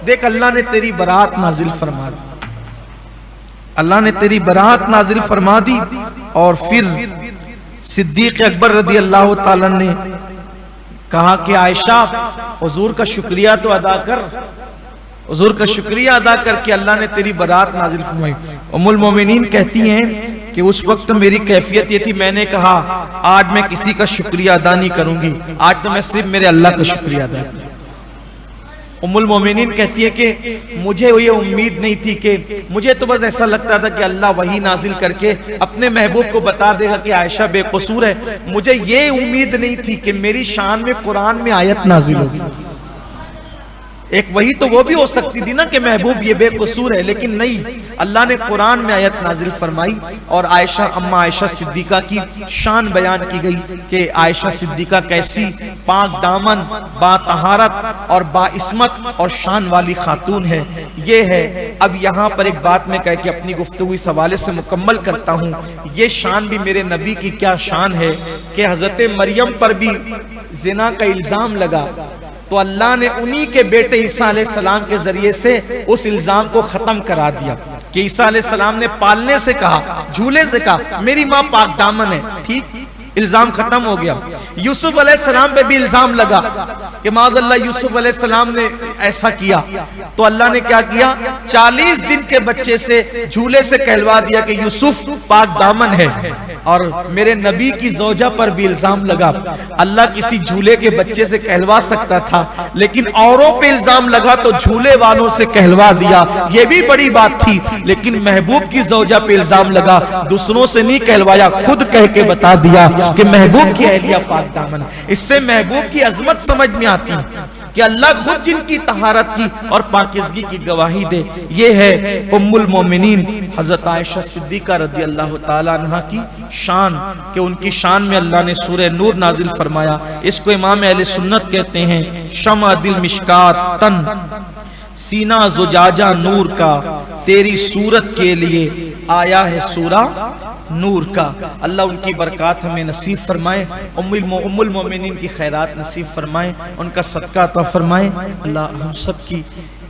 دیکھ اللہ نے تیری برات نازل فرما دی، اللہ نے تیری برات نازل فرما دی۔ اور پھر صدیق اکبر رضی اللہ تعالیٰ نے کہا کہ عائشہ حضور کا شکریہ تو ادا کر، حضور کا شکریہ ادا کر کے اللہ نے تیری برات نازل فرمائی۔ ام المومنین کہتی ہیں کہ اس وقت میری کیفیت یہ تھی، میں نے کہا آج میں کسی کا شکریہ ادا نہیں کروں گی، آج تو میں صرف میرے اللہ کا شکریہ ادا کروں۔ ام المومنین کہتی ہے کہ مجھے یہ امید نہیں تھی، کہ مجھے تو بس ایسا لگتا تھا کہ اللہ وحی نازل کر کے اپنے محبوب کو بتا دے گا کہ عائشہ بے قصور ہے، مجھے یہ امید نہیں تھی کہ میری شان میں قرآن میں آیت نازل ہوگی۔ ایک وہی تو وہ بھی ہو سکتی تھی نا کہ محبوب یہ بے قصور ہے، لیکن نہیں، اللہ نے قرآن میں آیت نازل فرمائی، اور عائشہ اما عائشہ صدیقہ کی شان بیان کی گئی کہ عائشہ صدیقہ کیسی پاک دامن، با طہارت اور با عصمت اور شان والی خاتون ہے۔ یہ ہے، اب یہاں پر ایک بات میں کہہ کے اپنی گفتگو اس حوالے سے مکمل کرتا ہوں، یہ شان بھی میرے نبی کی کیا شان ہے کہ حضرت مریم پر بھی زنا کا الزام لگا تو اللہ نے انہی کے بیٹے عیسیٰ علیہ السلام کے ذریعے سے اس الزام کو ختم کرا دیا کہ عیسیٰ علیہ السلام نے پالنے سے کہا، جھولے سے کہا میری ماں پاک دامن ہے، ٹھیک، الزام ختم ہو گیا۔ یوسف علیہ السلام پہ بھی الزام لگا کہ معاذ اللہ یوسف علیہ السلام نے ایسا کیا، تو اللہ نے کیا کیا، 40 دن کے بچے سے جھولے سے کہلوا دیا کہ یوسف پاک دامن ہے۔ اور میرے نبی کی زوجہ پر بھی الزام لگا، اللہ کسی جھولے کے بچے سے کہلوا سکتا تھا لیکن اوروں پہ الزام لگا تو جھولے والوں سے کہلوا دیا، یہ بھی بڑی بات تھی، لیکن محبوب کی زوجہ پہ الزام لگا، دوسروں سے نہیں کہلوایا، خود کہہ کے بتا دیا کہ محبوب کی اہلیہ پاک دامن۔ اس سے محبوب کی عظمت سمجھ میں آتی کہ اللہ خود جن کی طہارت کی اور پاکیزگی کی گواہی دے۔ یہ ہے ام المومنین حضرت عائشہ صدیقہ رضی اللہ تعالیٰ عنہ کی شان، کہ ان کی شان میں اللہ نے سورہ نور نازل فرمایا۔ اس کو امام اہل سنت کہتے ہیں شمع دل مشکات تن، سینہ زجاجہ نور کا، تیری صورت کے لیے آیا ہے سورہ نور کا۔ اللہ ان کی برکات ہمیں نصیب فرمائے، ام المومنین کی خیرات نصیب فرمائے، ان کا صدقہ عطا فرمائے۔ اللہ ہم سب کی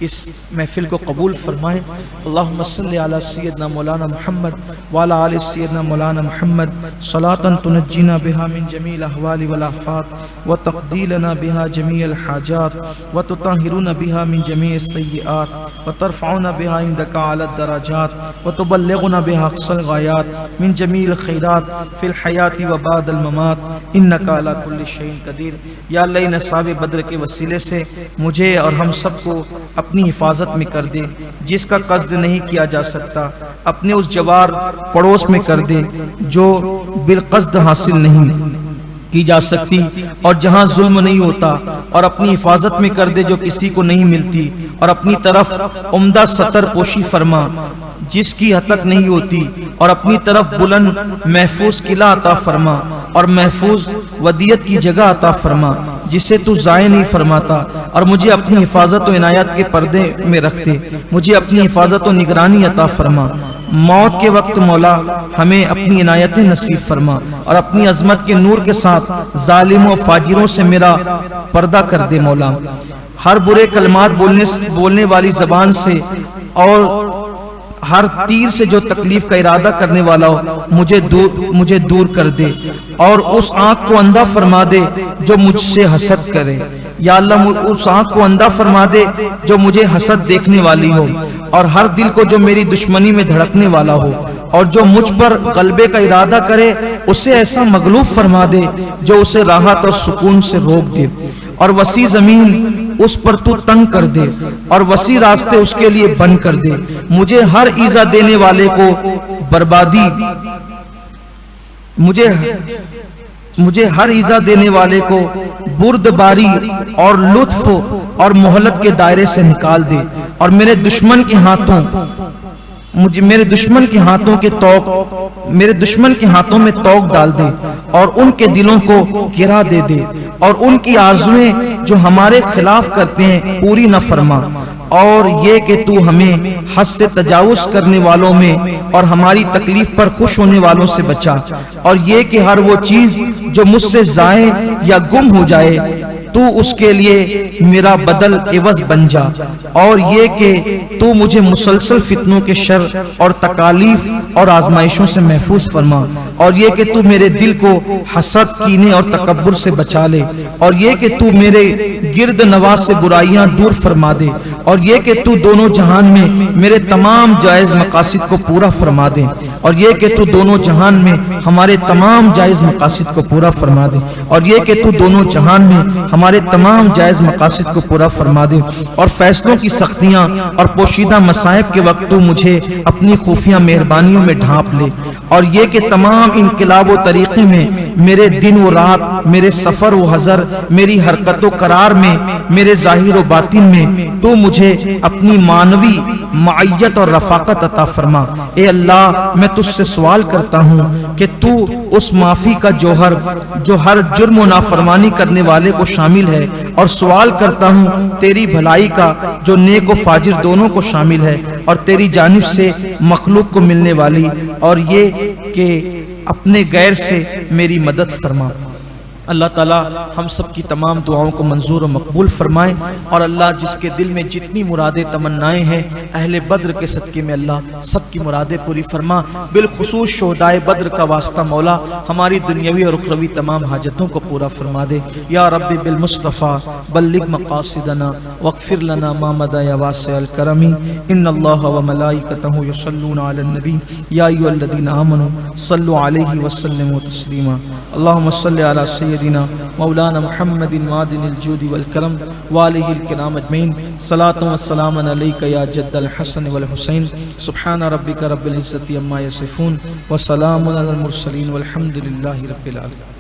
اس محفل کو قبول فرمائے۔ اللہم صلی علی سیدنا مولانا محمد وعلی آل سیدنا مولانا محمد صلاۃ تنجینا بها من جمیع الاحوال والآفات وتقضی لنا بها جمیع الحاجات وتطہرنا بها من جمیع السیئات وترفعنا بها عندک اعلی الدرجات وتبلغنا بها اقصى الغایات من جمیع الخیرات فی الحیاة وبعد الممات انک علی کل شیء قدیر۔ یا اللہ ان اصحاب بدر کے وسیلے سے مجھے اور ہم سب کو اپنی حفاظت میں کر دے، جس کا قصد نہیں کیا جا سکتا اپنے اس جوار پڑوس میں کر دے جو بالقصد حاصل نہیں کی جا سکتی، اور جہاں ظلم نہیں ہوتا، اور اپنی حفاظت میں کر دے جو کسی کو نہیں ملتی، اور اپنی طرف عمدہ ستر پوشی فرما جس کی حد تک نہیں ہوتی، اور اپنی طرف بلند محفوظ قلعہ عطا فرما اور محفوظ ودیت کی جگہ عطا فرما جسے تو ضائع نہیں فرماتا، اور مجھے اپنی حفاظت و عنایت کے پردے میں رکھ دے، مجھے اپنی حفاظت و نگرانی عطا فرما۔ موت کے وقت مولا ہمیں اپنی عنایتیں نصیب فرما، اور اپنی عظمت کے نور کے ساتھ ظالموں و فاجروں سے میرا پردہ کر دے مولا۔ ہر برے کلمات بولنے والی زبان سے اور ہر تیر سے جو تکلیف کا ارادہ کرنے والا ہو مجھے دور کر دے، اور اس آنکھ کو اندھا فرما دے جو مجھ سے حسد کرے۔ یا اللہ اس آنکھ کو اندھا فرما دے جو مجھے حسد دیکھنے والی ہو، اور ہر دل کو جو میری دشمنی میں دھڑکنے والا ہو، اور جو مجھ پر غلبے کا ارادہ کرے اسے ایسا مغلوب فرما دے جو اسے راحت اور سکون سے روک دے، اور وسیع زمین اس پر تو تنگ کر دے، اور وسیع راستے اس کے لیے بند کر دے۔ مجھے ہر ایذا دینے والے کو بربادی، مجھے ہر ایذا دینے والے کو بردباری اور لطف اور مہلت کے دائرے سے نکال دے، اور میرے دشمن کے ہاتھوں میں توق ڈال دے، اور ان کے دلوں کو گرا دے دے، اور ان کی آرزویں جو ہمارے خلاف کرتے ہیں پوری نہ فرما، اور یہ کہ تو ہمیں حد سے تجاوز کرنے والوں میں اور ہماری تکلیف پر خوش ہونے والوں سے بچا، اور یہ کہ ہر وہ چیز جو مجھ سے ضائع یا گم ہو جائے تو اس کے لیے میرا بدل عوض بن جا، اور یہ کہ تو مجھے مسلسل فتنوں کے شر اور تکالیف اور آزمائشوں سے محفوظ فرما، اور یہ کہ تو میرے دل کو حسد، کینے اور تکبر سے بچا لے، اور یہ کہ تو میرے گرد نواز سے برائیاں دور فرما دے، اور یہ کہ تو دونوں جہان میں میرے تمام جائز مقاصد کو پورا فرما دے، اور یہ کہ تو دونوں جہان میں ہمارے تمام جائز مقاصد کو پورا فرما دے، اور یہ کہ تو دونوں جہان میں ہمارے تمام جائز مقاصد کو پورا فرما دے، اور فیصلوں کی سختیاں اور پوشیدہ مصائب کے وقت تو مجھے اپنی خفیہ مہربانیوں میں ڈھانپ لے، اور یہ کہ تمام انقلاب و طریقے میں میرے دن و رات، میرے سفر و حضر، میری حرکت و قرار میں، میرے ظاہر و باطن میں تو مجھے اپنی معنوی معیت اور رفاقت عطا فرما۔ اے اللہ میں تجھ سے سوال کرتا ہوں کہ تو اس معافی کا جوہر جو ہر جرم و نافرمانی کرنے والے کو شامل ہے، اور سوال کرتا ہوں تیری بھلائی کا جو نیک و فاجر دونوں کو شامل ہے، اور تیری جانب سے مخلوق کو ملنے والی، اور یہ کہ اپنے غیر سے میری مدد فرما۔ اللہ تعالی ہم سب کی تمام دعاؤں کو منظور و مقبول فرمائے، اور اللہ جس کے دل میں جتنی مرادیں تمنائیں ہیں اہل بدر کے صدقے میں اللہ سب کی مرادیں پوری فرما، بالخصوص شہدائے بدر کا واسطہ مولا ہماری دنیاوی اور اخروی تمام حاجتوں کو پورا فرما دے۔ یا رب بالمصطفیٰ بلغ مقاصدنا واغفر لنا ما مدى یا واسع الکرم، ان اللہ وملائکتہ یصلون علی النبی یا ایھا الذین آمنوا صلوا علیہ وسلموا تسلیما۔ اللہم صل علی سیدنا مولانا محمد معدن الجود والکرم وآلہ الکرام اجمعین، صلاۃ و سلام علیک یا جد الحسن والحسین، سبحان ربک رب العزۃ عما یصفون وسلام علی المرسلین والحمد للہ رب العالمین۔